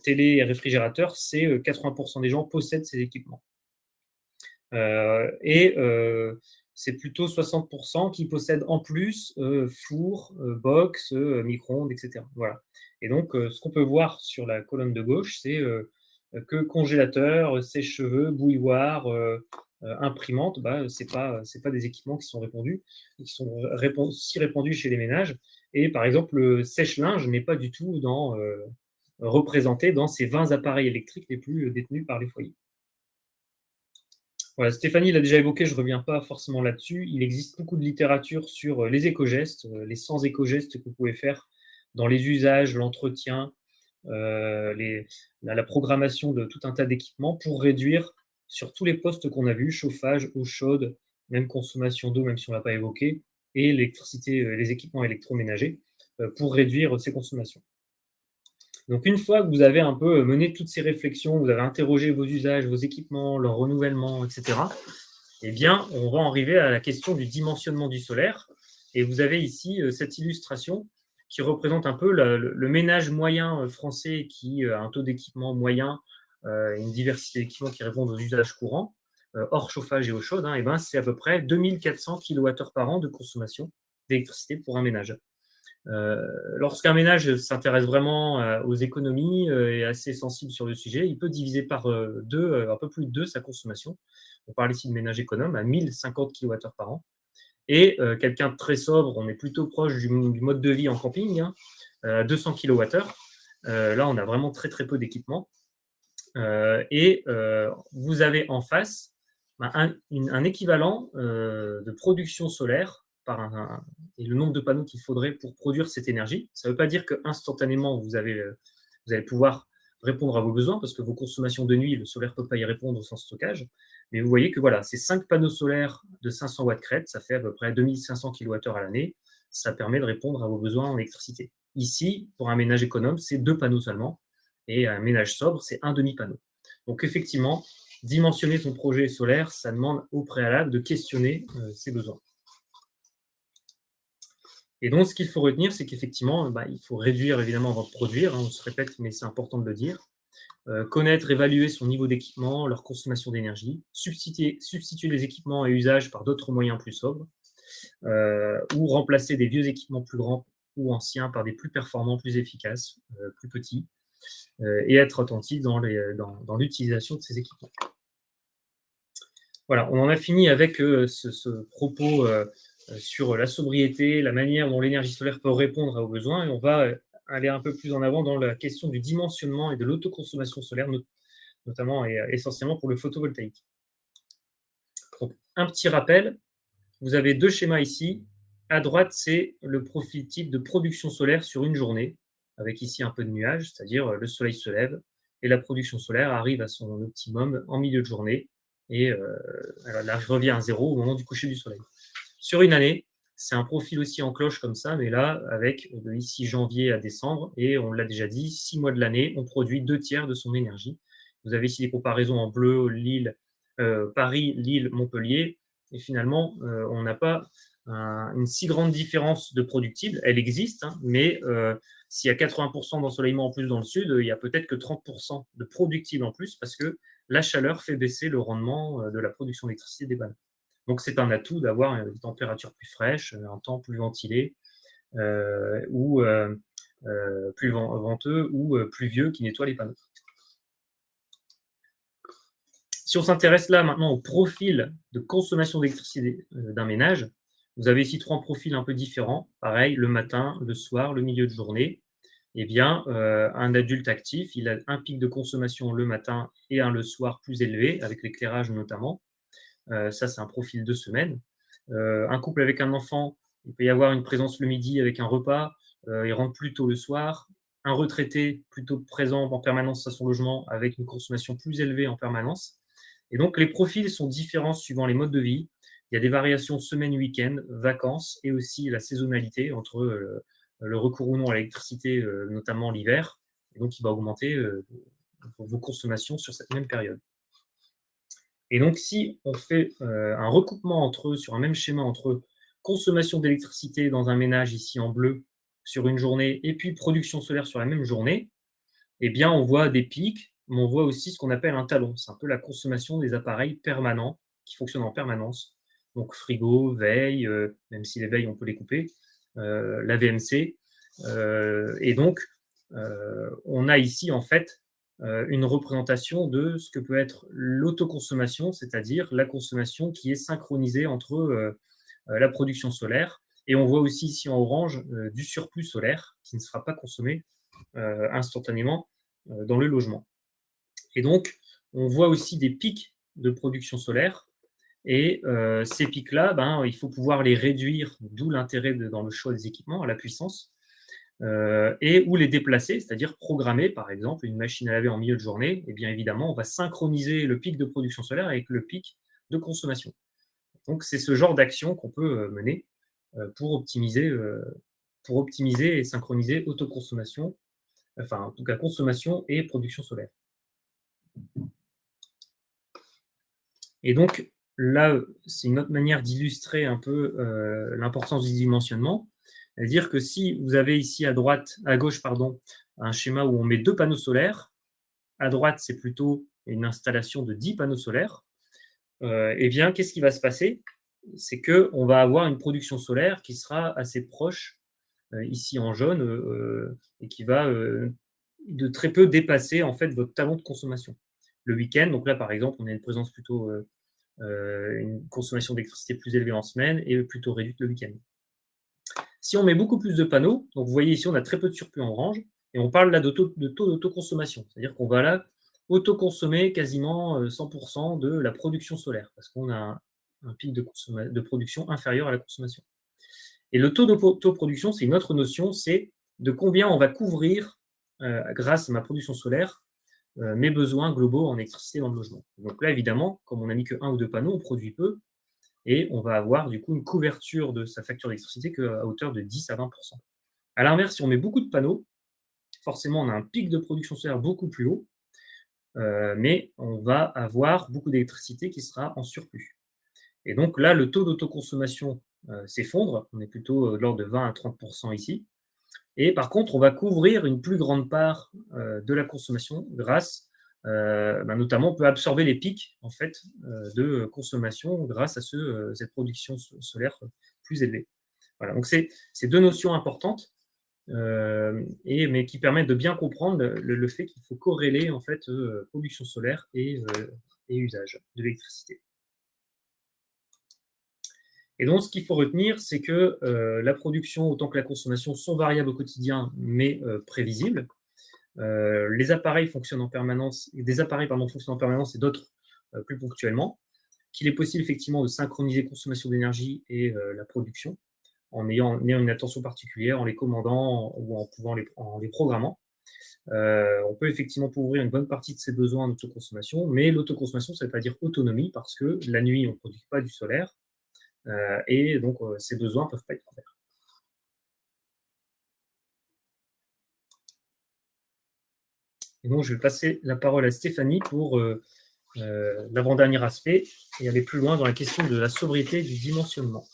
S1: télé et réfrigérateur, c'est 80% des gens possèdent ces équipements. Et c'est plutôt 60% qui possèdent en plus four, box, micro-ondes, etc. Voilà. Et donc, ce qu'on peut voir sur la colonne de gauche, c'est que congélateur, sèche-cheveux, bouilloire, imprimante, c'est pas des équipements qui sont répandus, qui sont si répandus chez les ménages. Et par exemple, le sèche-linge n'est pas du tout représenté dans ces 20 appareils électriques les plus détenus par les foyers. Voilà, Stéphanie l'a déjà évoqué, je ne reviens pas forcément là-dessus. Il existe beaucoup de littérature sur les éco-gestes, les 100 éco-gestes que vous pouvez faire dans les usages, l'entretien, la programmation de tout un tas d'équipements pour réduire sur tous les postes qu'on a vus, chauffage, eau chaude, même consommation d'eau, même si on ne l'a pas évoqué, et l'électricité, les équipements électroménagers, pour réduire ces consommations. Donc, une fois que vous avez un peu mené toutes ces réflexions, vous avez interrogé vos usages, vos équipements, leur renouvellement, etc., eh bien, on va arriver à la question du dimensionnement du solaire. Et vous avez ici cette illustration qui représente un peu le ménage moyen français qui a un taux d'équipement moyen, une diversité d'équipements qui répondent aux usages courants, hors chauffage et eau chaude. Et ben, c'est à peu près 2400 kWh par an de consommation d'électricité pour un ménage. Lorsqu'un ménage s'intéresse vraiment aux économies et est assez sensible sur le sujet, il peut diviser par deux, un peu plus de deux, sa consommation. On parle ici de ménage économe à 1050 kWh par an. Et quelqu'un de très sobre, on est plutôt proche du mode de vie en camping, 200 kWh. Là, on a vraiment très très peu d'équipement. Et vous avez en face un équivalent de production solaire et le nombre de panneaux qu'il faudrait pour produire cette énergie. Ça ne veut pas dire qu'instantanément, vous allez pouvoir répondre à vos besoins, parce que vos consommations de nuit, le solaire ne peut pas y répondre sans stockage. Mais vous voyez que voilà, ces 5 panneaux solaires de 500 watts crête, ça fait à peu près 2500 kWh à l'année. Ça permet de répondre à vos besoins en électricité. Ici, pour un ménage économe, c'est 2 panneaux seulement. Et un ménage sobre, c'est un demi-panneau. Donc effectivement, dimensionner son projet solaire, ça demande au préalable de questionner ses besoins. Et donc, ce qu'il faut retenir, c'est qu'effectivement, il faut réduire évidemment avant de produire. On se répète, mais c'est important de le dire. Connaître, évaluer son niveau d'équipement, leur consommation d'énergie, substituer les équipements et usages par d'autres moyens plus sobres, ou remplacer des vieux équipements plus grands ou anciens par des plus performants, plus efficaces, plus petits, et être attentif dans l'utilisation de ces équipements. Voilà, on en a fini avec ce propos sur la sobriété, la manière dont l'énergie solaire peut répondre à vos besoins, et on va aller un peu plus en avant dans la question du dimensionnement et de l'autoconsommation solaire, notamment et essentiellement pour le photovoltaïque. Donc, un petit rappel, vous avez deux schémas ici. À droite, c'est le profil type de production solaire sur une journée, avec ici un peu de nuages, c'est-à-dire le soleil se lève et la production solaire arrive à son optimum en milieu de journée et elle revient à zéro au moment du coucher du soleil. Sur une année, c'est un profil aussi en cloche comme ça, mais là, avec de ici janvier à décembre, et on l'a déjà dit, 6 mois de l'année, on produit 2/3 de son énergie. Vous avez ici des comparaisons en bleu, Paris, Lille, Montpellier, et finalement, on n'a pas une si grande différence de productible. Elle existe, mais s'il y a 80% d'ensoleillement en plus dans le sud, il y a peut-être que 30% de productible en plus, parce que la chaleur fait baisser le rendement de la production d'électricité des panneaux. Donc, c'est un atout d'avoir une température plus fraîche, un temps plus ventilé, ou plus venteux, ou pluvieux qui nettoie les panneaux. Si on s'intéresse là maintenant au profil de consommation d'électricité d'un ménage, vous avez ici 3 profils un peu différents. Pareil, le matin, le soir, le milieu de journée. Eh bien, un adulte actif, il a un pic de consommation le matin et un le soir plus élevé, avec l'éclairage notamment. Ça, c'est un profil de semaine. Un couple avec un enfant, il peut y avoir une présence le midi avec un repas, il rentre plus tôt le soir. Un retraité, plutôt présent en permanence à son logement, avec une consommation plus élevée en permanence. Et donc, les profils sont différents suivant les modes de vie. Il y a des variations semaine, week-end, vacances, et aussi la saisonnalité entre le recours ou non à l'électricité, notamment l'hiver. Et donc, il va augmenter vos consommations sur cette même période. Et donc, si on fait un recoupement entre eux, sur un même schéma entre consommation d'électricité dans un ménage, ici en bleu, sur une journée, et puis production solaire sur la même journée, eh bien, on voit des pics, mais on voit aussi ce qu'on appelle un talon. C'est un peu la consommation des appareils permanents qui fonctionnent en permanence. Donc, frigo, veille, même si les veilles, on peut les couper, la VMC. Et donc, on a ici, en fait, une représentation de ce que peut être l'autoconsommation, c'est-à-dire la consommation qui est synchronisée entre la production solaire. Et on voit aussi ici en orange du surplus solaire qui ne sera pas consommé instantanément dans le logement. Et donc, on voit aussi des pics de production solaire. Et ces pics-là, il faut pouvoir les réduire, d'où l'intérêt dans le choix des équipements à la puissance, et ou les déplacer, c'est-à-dire programmer, par exemple, une machine à laver en milieu de journée. Et bien évidemment, on va synchroniser le pic de production solaire avec le pic de consommation. Donc, c'est ce genre d'action qu'on peut mener pour optimiser et synchroniser autoconsommation enfin en tout cas consommation et production solaire. Et donc là, c'est une autre manière d'illustrer un peu l'importance du dimensionnement. C'est-à-dire que si vous avez ici à gauche, pardon, un schéma où on met 2 panneaux solaires, à droite, c'est plutôt une installation de 10 panneaux solaires, eh bien, qu'est-ce qui va se passer? C'est qu'on va avoir une production solaire qui sera assez proche, ici en jaune, et qui va de très peu dépasser en fait votre talon de consommation. Le week-end, donc là par exemple, on a une présence plutôt, une consommation d'électricité plus élevée en semaine et plutôt réduite le week-end. Si on met beaucoup plus de panneaux, donc vous voyez ici, on a très peu de surplus en orange, et on parle là de taux d'autoconsommation. C'est-à-dire qu'on va là autoconsommer quasiment 100% de la production solaire, parce qu'on a un pic de production inférieur à la consommation. Et le taux de production, c'est une autre notion, c'est de combien on va couvrir, grâce à ma production solaire, mes besoins globaux en électricité dans le logement. Donc là, évidemment, comme on n'a mis que 1 ou 2 panneaux, on produit peu, et on va avoir du coup une couverture de sa facture d'électricité qu'à hauteur de 10 à 20. À l'inverse, si on met beaucoup de panneaux, forcément, on a un pic de production solaire beaucoup plus haut, mais on va avoir beaucoup d'électricité qui sera en surplus. Et donc là, le taux d'autoconsommation s'effondre, on est plutôt de l'ordre de 20 à 30 ici. Et par contre, on va couvrir une plus grande part de la consommation grâce, notamment, on peut absorber les pics en fait de consommation grâce à cette production solaire plus élevée. Voilà, donc c'est deux notions importantes, mais qui permettent de bien comprendre le fait qu'il faut corréler en fait production solaire et usage de l'électricité. Et donc, ce qu'il faut retenir, c'est que la production autant que la consommation sont variables au quotidien, mais prévisibles. Les appareils fonctionnent en permanence, des appareils fonctionnent en permanence et d'autres plus ponctuellement. Qu'il est possible effectivement de synchroniser consommation d'énergie et la production en ayant une attention particulière, en les commandant ou en les programmant. On peut effectivement couvrir une bonne partie de ses besoins en autoconsommation, mais l'autoconsommation, ça ne veut pas dire autonomie, parce que la nuit, on ne produit pas du solaire, et donc ces besoins ne peuvent pas être couverts. Et donc, je vais passer la parole à Stéphanie pour l'avant-dernier aspect et aller plus loin dans la question de la sobriété du dimensionnement.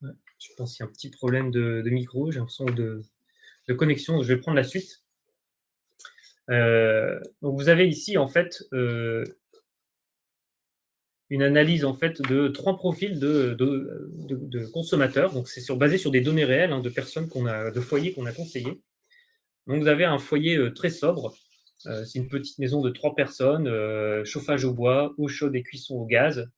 S1: Ouais, je pense qu'il y a un petit problème de micro, j'ai l'impression de connexion, donc je vais prendre la suite. Donc vous avez ici en fait une analyse en fait de 3 profils de consommateurs. Donc c'est basé sur des données réelles de personnes de foyers qu'on a conseillés. Donc vous avez un foyer très sobre. C'est une petite maison de 3 personnes, chauffage au bois, eau chaude et cuisson au gaz,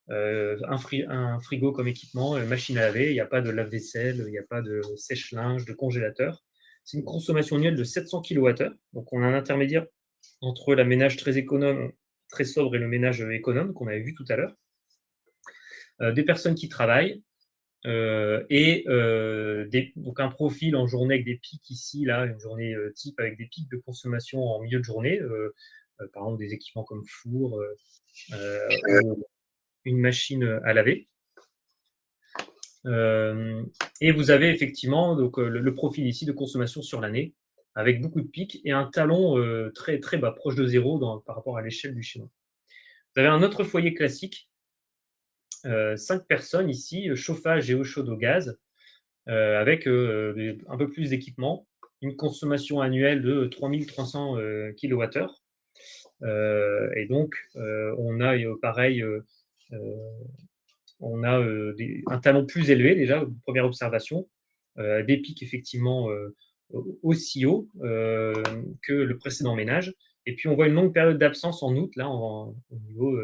S1: un frigo comme équipement, machine à laver, il n'y a pas de lave-vaisselle, il n'y a pas de sèche-linge, de congélateur. C'est une consommation annuelle de 700 kWh. Donc on a un intermédiaire entre la ménage très économe, très sobre et le ménage économe qu'on avait vu tout à l'heure. Des personnes qui travaillent et donc un profil en journée avec des pics ici, là, une journée type avec des pics de consommation en milieu de journée, par exemple des équipements comme four ou une machine à laver. Et vous avez effectivement donc, le profil ici de consommation sur l'année, avec beaucoup de pics et un talon très, très bas, proche de zéro par rapport à l'échelle du schéma. Vous avez un autre foyer classique, 5 personnes ici, chauffage et eau chaude au gaz, avec un peu plus d'équipement, une consommation annuelle de 3300 kWh. Et donc, on a pareil, on a un talon plus élevé déjà, première observation, des pics effectivement aussi hauts que le précédent ménage. Et puis on voit une longue période d'absence en août, là, au niveau.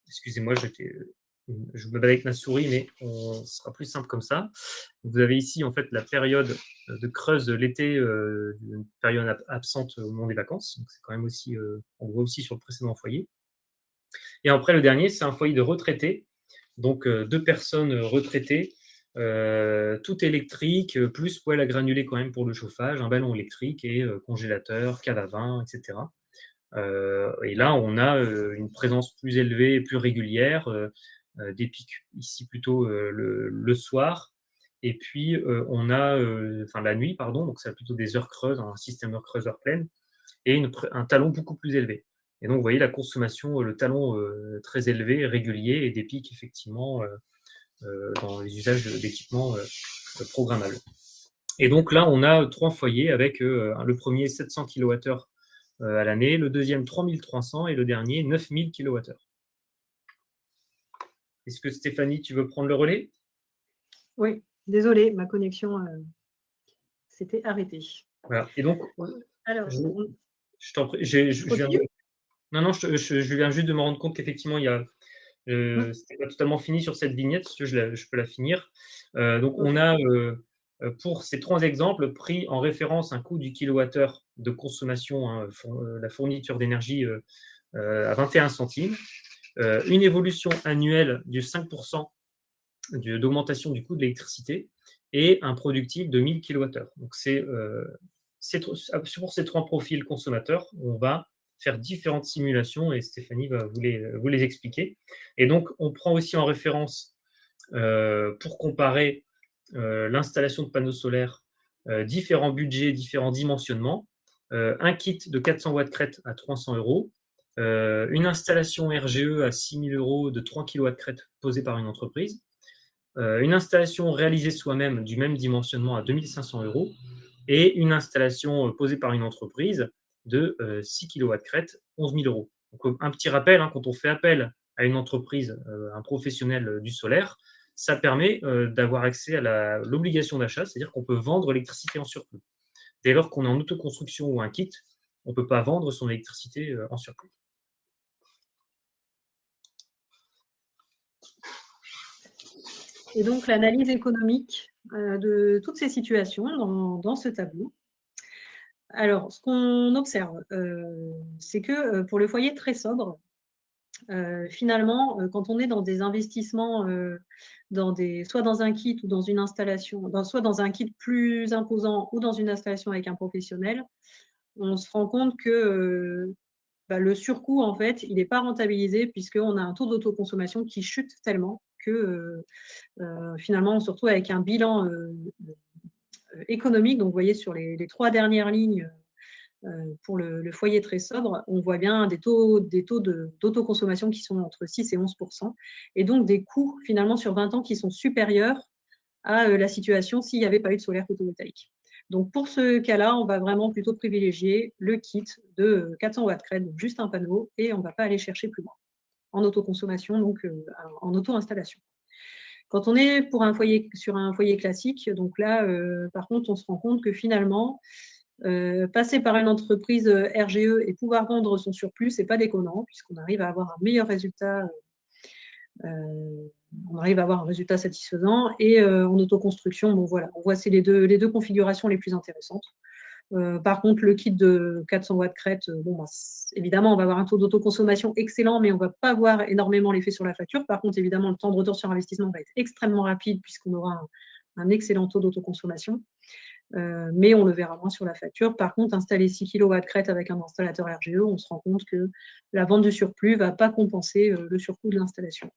S1: Excusez-moi, je me balade avec ma souris, mais ce sera plus simple comme ça. Vous avez ici en fait la période de creuse l'été, une période absente au moment des vacances. Donc c'est quand même aussi, on voit aussi sur le précédent foyer. Et après le dernier, c'est un foyer de retraités. Donc 2 personnes retraitées, tout électrique, plus poêle à granulés quand même pour le chauffage, un ballon électrique et congélateur, cave à vin, etc. Et là, on a une présence plus élevée, plus régulière, des pics ici plutôt le soir, Et puis, on a, la nuit, pardon, donc ça a plutôt des heures creuses, un système heures creuses, heures pleines, et un talon beaucoup plus élevé. Et donc, vous voyez la consommation, le talon très élevé, régulier, et des pics effectivement dans les usages d'équipements programmables. Et donc là, on a 3 foyers avec le premier 700 kWh à l'année, le deuxième 3300 et le dernier 9000 kWh. Est-ce que Stéphanie, tu veux prendre le relais?
S2: Oui, désolée, ma connexion s'était arrêtée.
S1: Voilà. Et donc,
S2: Alors,
S1: je t'en prie, je viens
S2: continue.
S1: non, je viens juste de me rendre compte qu'effectivement, il y a, c'était pas totalement fini sur cette vignette, si tu veux, je peux la finir. Donc,
S2: Ok.
S1: on a, pour ces 3 exemples, pris en référence un coût du kilowattheure de consommation, hein, la fourniture d'énergie à 21 centimes, une évolution annuelle du 5% d'augmentation du coût de l'électricité et un productif de 1000 kWh. Donc, pour ces 3 profils consommateurs, on va faire différentes simulations et Stéphanie va vous les expliquer. Et donc, on prend aussi en référence, pour comparer l'installation de panneaux solaires, différents budgets, différents dimensionnements, un kit de 400 watts crête à 300 euros, une installation RGE à 6 000 euros de 3 kW crête posée par une entreprise, une installation réalisée soi-même du même dimensionnement à 2 500 euros et une installation posée par une entreprise de 6 kW crête, 11 000 euros. Donc, un petit rappel, hein, quand on fait appel à une entreprise, un professionnel du solaire, ça permet d'avoir accès à l'obligation d'achat, c'est-à-dire qu'on peut vendre l'électricité en surplus. Dès lors qu'on est en autoconstruction ou un kit, on ne peut pas vendre son électricité en surplus.
S2: Et donc, l'analyse économique de toutes ces situations dans ce tableau. Alors, ce qu'on observe, c'est que pour le foyer très sobre, finalement, quand on est dans des investissements, soit dans un kit ou dans une installation, soit dans un kit plus imposant ou dans une installation avec un professionnel, on se rend compte que le surcoût, en fait, il n'est pas rentabilisé puisqu'on a un taux d'autoconsommation qui chute tellement que finalement, on se retrouve avec un bilan économique. Donc, vous voyez sur les 3 dernières lignes, pour le foyer très sobre, on voit bien des taux d'autoconsommation qui sont entre 6 et 11%, et donc des coûts finalement sur 20 ans qui sont supérieurs à la situation s'il n'y avait pas eu de solaire photovoltaïque. Donc pour ce cas-là, on va vraiment plutôt privilégier le kit de 400 watts crête, donc juste un panneau, et on ne va pas aller chercher plus loin en autoconsommation, donc en auto-installation. Quand on est sur un foyer classique, donc là, par contre, on se rend compte que finalement, passer par une entreprise RGE et pouvoir vendre son surplus, c'est pas déconnant, puisqu'on arrive à avoir un meilleur résultat, on arrive à avoir un résultat satisfaisant. Et en autoconstruction, bon voilà, on voit c'est les deux configurations les plus intéressantes. Par contre, le kit de 400 watts crête, évidemment, on va avoir un taux d'autoconsommation excellent, mais on ne va pas voir énormément l'effet sur la facture. Par contre, évidemment, le temps de retour sur investissement va être extrêmement rapide puisqu'on aura un excellent taux d'autoconsommation. Mais on le verra moins sur la facture. Par contre, installer 6 kW crête avec un installateur RGE, on se rend compte que la vente du surplus ne va pas compenser le surcoût de l'installation.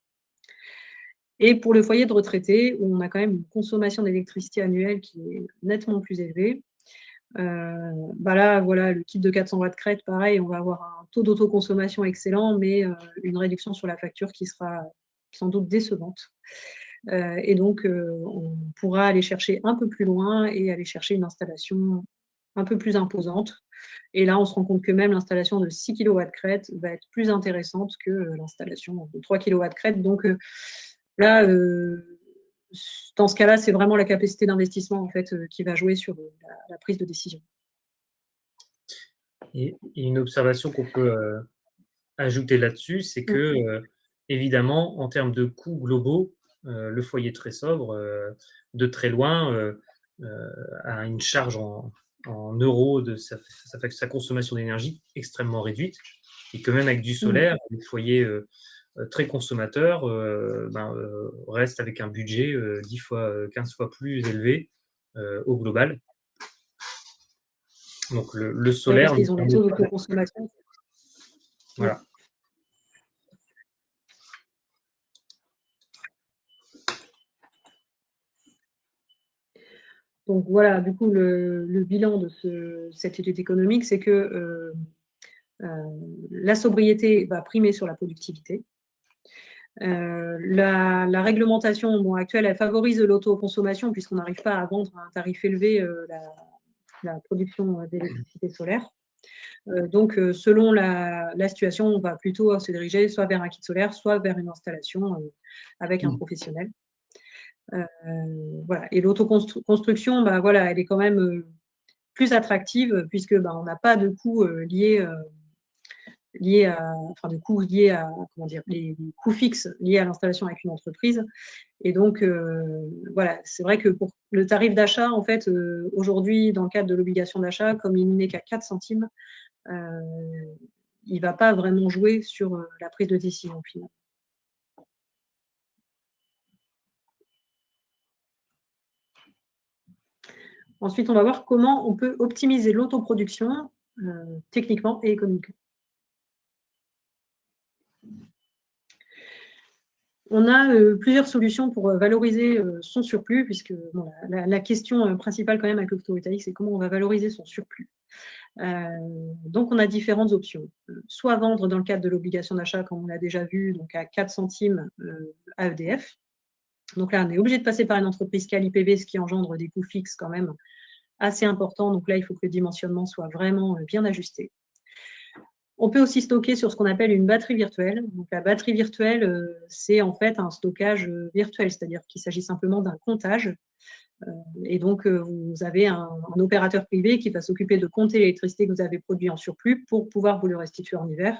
S2: Et pour le foyer de retraité, où on a quand même une consommation d'électricité annuelle qui est nettement plus élevée, là, voilà, le kit de 400 watts crête, pareil, on va avoir un taux d'autoconsommation excellent, mais une réduction sur la facture qui sera sans doute décevante. Et donc, on pourra aller chercher un peu plus loin et aller chercher une installation un peu plus imposante. Et là, on se rend compte que même l'installation de 6 kW crête va être plus intéressante que l'installation de 3 kW crête. Donc là, dans ce cas-là, c'est vraiment la capacité d'investissement en fait, qui va jouer sur la prise de décision.
S1: Et une observation qu'on peut ajouter là-dessus, c'est que, évidemment, en termes de coûts globaux, le foyer très sobre, de très loin, a une charge en euros de sa consommation d'énergie extrêmement réduite et que même avec du solaire, les foyers très consommateurs restent avec un budget 10 fois, 15 fois plus élevé au global. Donc le
S2: Oui, parce
S1: solaire nous
S2: qu'ils ont des
S1: permet
S2: taux
S1: pas.
S2: d'autoconsommation.
S1: Voilà.
S2: Donc voilà, du coup, le bilan de cette étude économique, c'est que la sobriété va primer sur la productivité. La réglementation actuelle, elle favorise l'autoconsommation puisqu'on n'arrive pas à vendre à un tarif élevé la production d'électricité solaire. Donc, selon la situation, on va plutôt se diriger soit vers un kit solaire, soit vers une installation avec un professionnel. Voilà. Et l'autoconstruction, voilà, elle est quand même plus attractive puisque on n'a pas de coûts liés à comment dire, les coûts fixes liés à l'installation avec une entreprise. Et donc, voilà, c'est vrai que pour le tarif d'achat, en fait, aujourd'hui, dans le cadre de l'obligation d'achat, comme il n'est qu'à 4 centimes, il ne va pas vraiment jouer sur la prise de décision finale. Ensuite, on va voir comment on peut optimiser l'autoproduction techniquement et économiquement. On a plusieurs solutions pour valoriser son surplus, puisque la question principale quand même avec le photovoltaïque, c'est comment on va valoriser son surplus. Donc, on a différentes options. Soit vendre dans le cadre de l'obligation d'achat, comme on l'a déjà vu, donc à 4 centimes à EDF. Donc là, on est obligé de passer par une entreprise quali-PV, ce qui engendre des coûts fixes quand même assez importants. Donc là, il faut que le dimensionnement soit vraiment bien ajusté. On peut aussi stocker sur ce qu'on appelle une batterie virtuelle. Donc, la batterie virtuelle, c'est en fait un stockage virtuel, c'est-à-dire qu'il s'agit simplement d'un comptage. Et donc, vous avez un opérateur privé qui va s'occuper de compter l'électricité que vous avez produite en surplus pour pouvoir vous le restituer en hiver,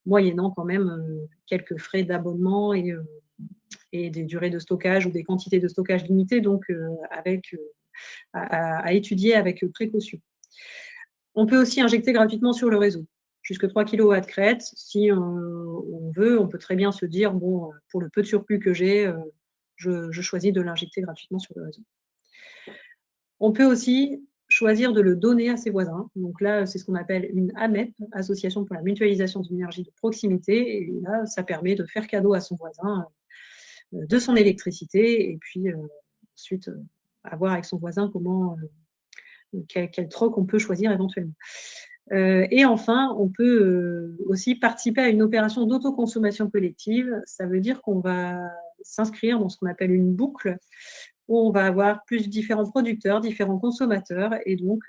S2: moyennant quand même quelques frais d'abonnement et des durées de stockage ou des quantités de stockage limitées, donc à étudier avec précaution. On peut aussi injecter gratuitement sur le réseau, jusque 3 kW crête. Si on veut, on peut très bien se dire, bon, pour le peu de surplus que j'ai, je choisis de l'injecter gratuitement sur le réseau. On peut aussi choisir de le donner à ses voisins. Donc là, c'est ce qu'on appelle une AMEP, Association pour la mutualisation de l'énergie de proximité. Et là, ça permet de faire cadeau à son voisin de son électricité et puis ensuite voir avec son voisin quel troc on peut choisir éventuellement. Et enfin, on peut aussi participer à une opération d'autoconsommation collective. Ça veut dire qu'on va s'inscrire dans ce qu'on appelle une boucle où on va avoir plus différents producteurs, différents consommateurs, et donc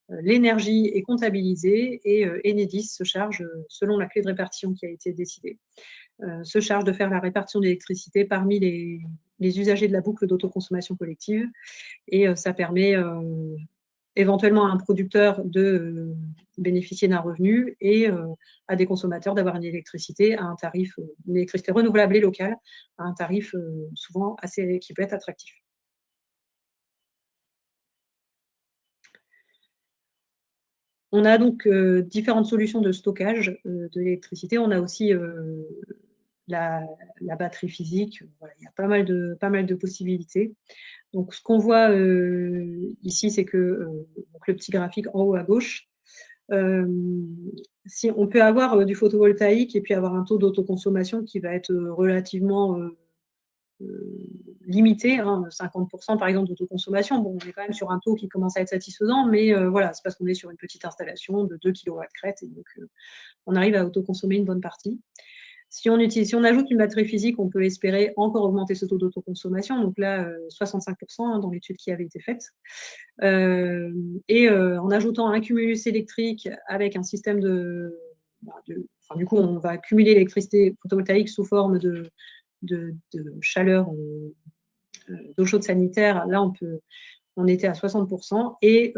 S2: l'énergie est comptabilisée et Enedis se charge, selon la clé de répartition qui a été décidée, se charge de faire la répartition d'électricité parmi les usagers de la boucle d'autoconsommation collective. Et ça permet éventuellement à un producteur de bénéficier d'un revenu et à des consommateurs d'avoir une électricité à un tarif, une électricité renouvelable et locale, à un tarif souvent qui peut être attractif. On a donc différentes solutions de stockage de l'électricité. On a aussi la batterie physique. Voilà, il y a pas mal de possibilités. Donc, ce qu'on voit ici, c'est que donc le petit graphique en haut à gauche, si on peut avoir du photovoltaïque et puis avoir un taux d'autoconsommation qui va être relativement limité, 50% par exemple d'autoconsommation. Bon, on est quand même sur un taux qui commence à être satisfaisant, mais voilà, c'est parce qu'on est sur une petite installation de 2 kW crête et donc on arrive à autoconsommer une bonne partie. Si on ajoute une batterie physique, on peut espérer encore augmenter ce taux d'autoconsommation. Donc là, 65% dans l'étude qui avait été faite. En ajoutant un cumulus électrique avec un système du coup, on va cumuler l'électricité photovoltaïque sous forme de chaleur, d'eau chaude sanitaire. Là, on était à 60%. Et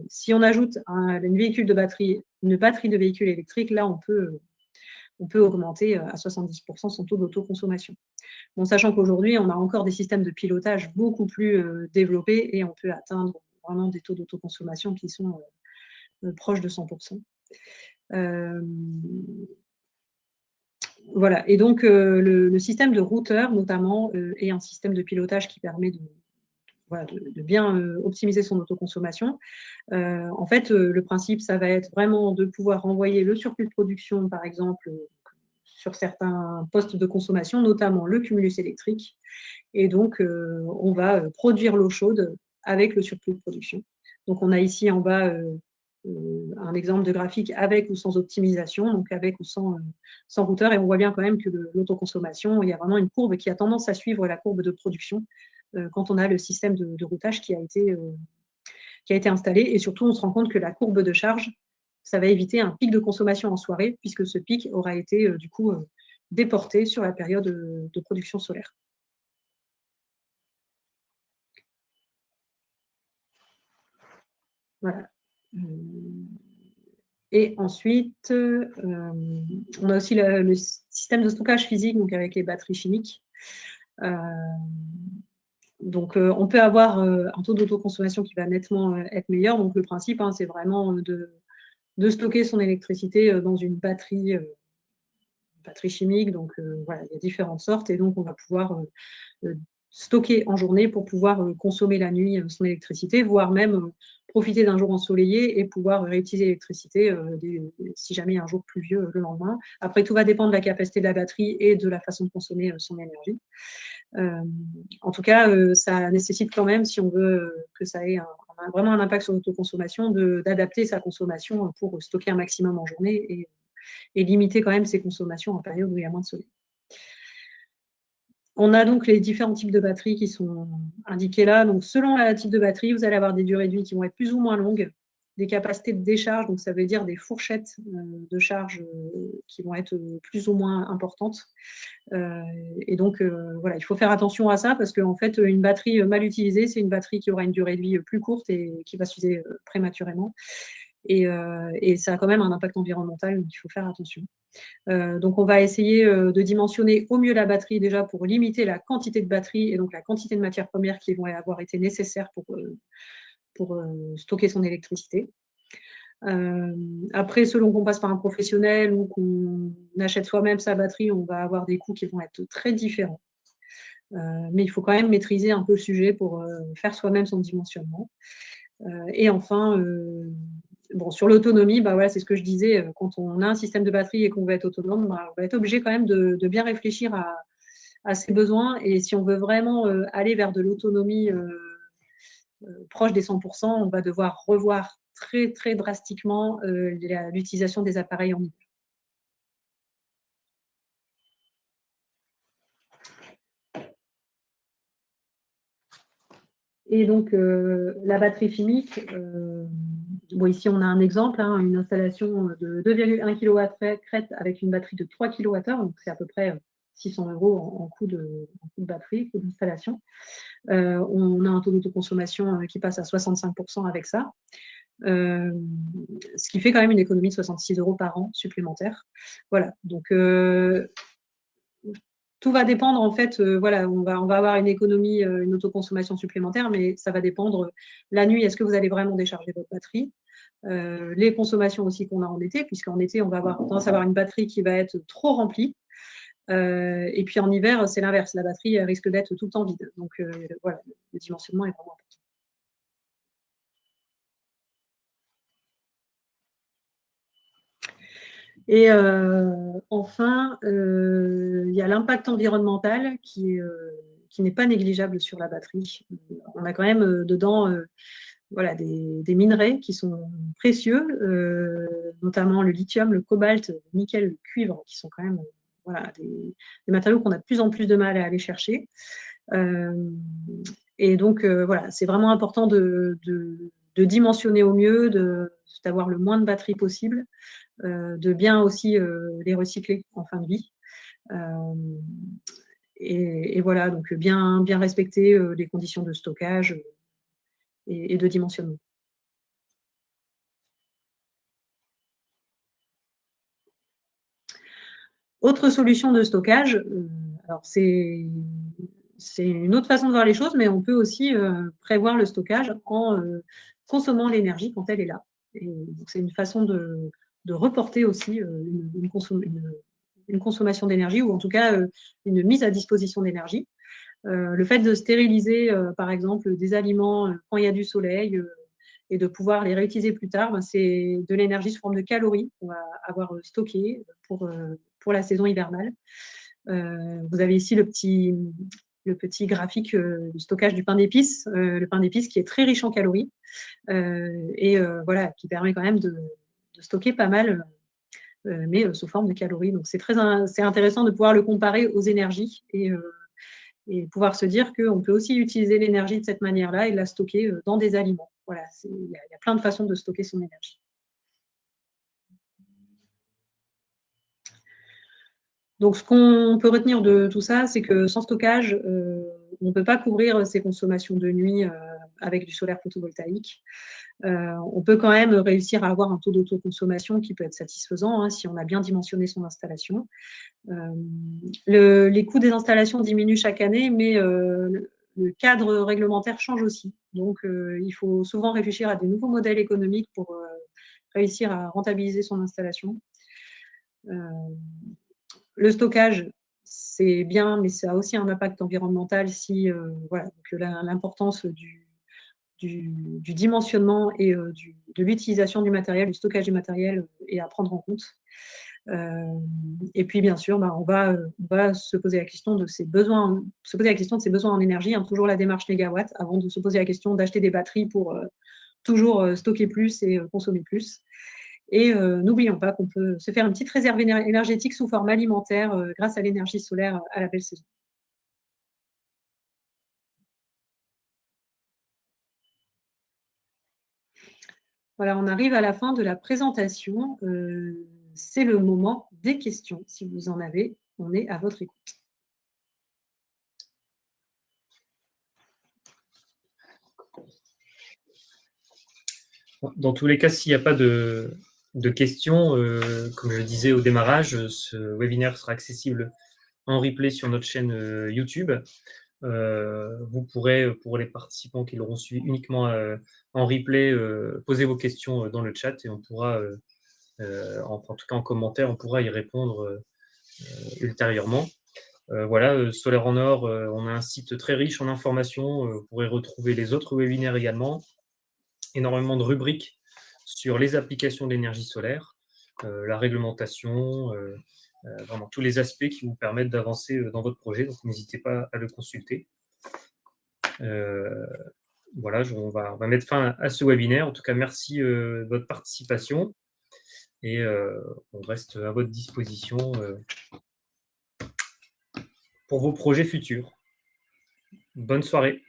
S2: si on ajoute une batterie de véhicule électrique, là, on peut augmenter à 70% son taux d'autoconsommation. Bon, sachant qu'aujourd'hui, on a encore des systèmes de pilotage beaucoup plus développés et on peut atteindre vraiment des taux d'autoconsommation qui sont proches de 100%. Voilà. Et donc, le système de routeur, notamment, est un système de pilotage qui permet de bien optimiser son autoconsommation. En fait, le principe, ça va être vraiment de pouvoir renvoyer le surplus de production, par exemple, sur certains postes de consommation, notamment le cumulus électrique. Et donc, on va produire l'eau chaude avec le surplus de production. Donc, on a ici en bas un exemple de graphique avec ou sans optimisation, donc avec ou sans routeur, et on voit bien quand même que l'autoconsommation, il y a vraiment une courbe qui a tendance à suivre la courbe de production quand on a le système de routage qui a été installé, et surtout on se rend compte que la courbe de charge, ça va éviter un pic de consommation en soirée, puisque ce pic aura été du coup déporté sur la période de production solaire. Voilà. Et ensuite, on a aussi le système de stockage physique, donc avec les batteries chimiques. Donc, on peut avoir un taux d'autoconsommation qui va nettement être meilleur. Donc, le principe, c'est vraiment de stocker son électricité dans une batterie chimique. Donc, voilà, il y a différentes sortes. Et donc, on va pouvoir stocker en journée pour pouvoir consommer la nuit son électricité, voire même profiter d'un jour ensoleillé et pouvoir réutiliser l'électricité si jamais il y a un jour pluvieux le lendemain. Après, tout va dépendre de la capacité de la batterie et de la façon de consommer son énergie. En tout cas, ça nécessite quand même, si on veut que ça ait vraiment un impact sur l'autoconsommation, d'adapter sa consommation pour stocker un maximum en journée et limiter quand même ses consommations en période où il y a moins de soleil. On a donc les différents types de batteries qui sont indiqués là. Donc, selon le type de batterie, vous allez avoir des durées de vie qui vont être plus ou moins longues, des capacités de décharge, donc ça veut dire des fourchettes de charge qui vont être plus ou moins importantes. Et donc, voilà, il faut faire attention à ça parce qu'en fait, une batterie mal utilisée, c'est une batterie qui aura une durée de vie plus courte et qui va s'user prématurément. Et ça a quand même un impact environnemental, donc il faut faire attention. Donc, on va essayer de dimensionner au mieux la batterie déjà pour limiter la quantité de batterie et donc la quantité de matières premières qui vont avoir été nécessaires pour stocker son électricité. Après, selon qu'on passe par un professionnel ou qu'on achète soi-même sa batterie, on va avoir des coûts qui vont être très différents. Mais il faut quand même maîtriser un peu le sujet pour faire soi-même son dimensionnement. Et enfin, sur l'autonomie, voilà, c'est ce que je disais, quand on a un système de batterie et qu'on veut être autonome, on va être obligé quand même de bien réfléchir à ses besoins. Et si on veut vraiment aller vers de l'autonomie proche des 100%, on va devoir revoir très, très drastiquement l'utilisation des appareils en hiver. Et donc, la batterie chimique, ici, on a un exemple, une installation de 2,1 kWh crête avec une batterie de 3 kWh, donc c'est à peu près 600 € en coût de batterie, coût d'installation. On a un taux d'autoconsommation qui passe à 65% avec ça, ce qui fait quand même une économie de 66 € par an supplémentaire. Voilà, donc tout va dépendre, en fait, voilà, on va avoir une économie, une autoconsommation supplémentaire, mais ça va dépendre la nuit, est-ce que vous allez vraiment décharger votre batterie? Les consommations aussi qu'on a en été, puisqu'en été, on va avoir tendance à avoir une batterie qui va être trop remplie. Et puis en hiver, c'est l'inverse, la batterie elle risque d'être tout le temps vide. Donc voilà, le dimensionnement est vraiment important. Et enfin, il y a l'impact environnemental qui n'est pas négligeable sur la batterie. On a quand même dedans voilà, des minerais qui sont précieux, notamment le lithium, le cobalt, le nickel, le cuivre, qui sont quand même voilà, des matériaux qu'on a de plus en plus de mal à aller chercher. Et donc, voilà, c'est vraiment important de dimensionner au mieux, d'avoir le moins de batteries possible, de bien aussi les recycler en fin de vie. Et voilà, donc bien respecter les conditions de stockage et de dimensionnement. Autre solution de stockage, alors c'est une autre façon de voir les choses, mais on peut aussi prévoir le stockage en consommant l'énergie quand elle est là. C'est une façon de reporter aussi une consommation d'énergie, ou en tout cas une mise à disposition d'énergie. Le fait de stériliser, par exemple, des aliments quand il y a du soleil et de pouvoir les réutiliser plus tard, c'est de l'énergie sous forme de calories qu'on va avoir stockée pour la saison hivernale. Vous avez ici le petit graphique du stockage du pain d'épices. Le pain d'épices qui est très riche en calories et voilà, qui permet quand même de stocker pas mal, mais sous forme de calories. Donc, c'est intéressant de pouvoir le comparer aux énergies et pouvoir se dire qu'on peut aussi utiliser l'énergie de cette manière-là et la stocker dans des aliments. Voilà, il y a plein de façons de stocker son énergie. Donc, ce qu'on peut retenir de tout ça, c'est que sans stockage, on ne peut pas couvrir ses consommations de nuit avec du solaire photovoltaïque. On peut quand même réussir à avoir un taux d'autoconsommation qui peut être satisfaisant si on a bien dimensionné son installation. Les coûts des installations diminuent chaque année, mais le cadre réglementaire change aussi. Donc, il faut souvent réfléchir à des nouveaux modèles économiques pour réussir à rentabiliser son installation. Le stockage, c'est bien, mais ça a aussi un impact environnemental si voilà, l'importance du dimensionnement et de l'utilisation du matériel, du stockage du matériel est à prendre en compte. Et puis, bien sûr, on va se poser la question de ses besoins, en énergie, toujours la démarche mégawatt, avant de se poser la question d'acheter des batteries pour toujours stocker plus et consommer plus. Et n'oublions pas qu'on peut se faire une petite réserve énergétique sous forme alimentaire grâce à l'énergie solaire à la belle saison. Voilà, on arrive à la fin de la présentation. C'est le moment des questions. Si vous en avez, on est à votre écoute.
S1: Dans tous les cas, s'il n'y a pas de questions, comme je disais au démarrage, ce webinaire sera accessible en replay sur notre chaîne YouTube. Vous pourrez, pour les participants qui l'auront suivi uniquement en replay, poser vos questions dans le chat et on pourra, en tout cas en commentaire, on pourra y répondre ultérieurement. Voilà, Solaire en Or, on a un site très riche en informations. Vous pourrez retrouver les autres webinaires également. Énormément de rubriques sur les applications de l'énergie solaire, la réglementation, vraiment tous les aspects qui vous permettent d'avancer dans votre projet. Donc, n'hésitez pas à le consulter. Voilà, on va mettre fin à ce webinaire. En tout cas, merci de votre participation et on reste à votre disposition pour vos projets futurs. Bonne soirée.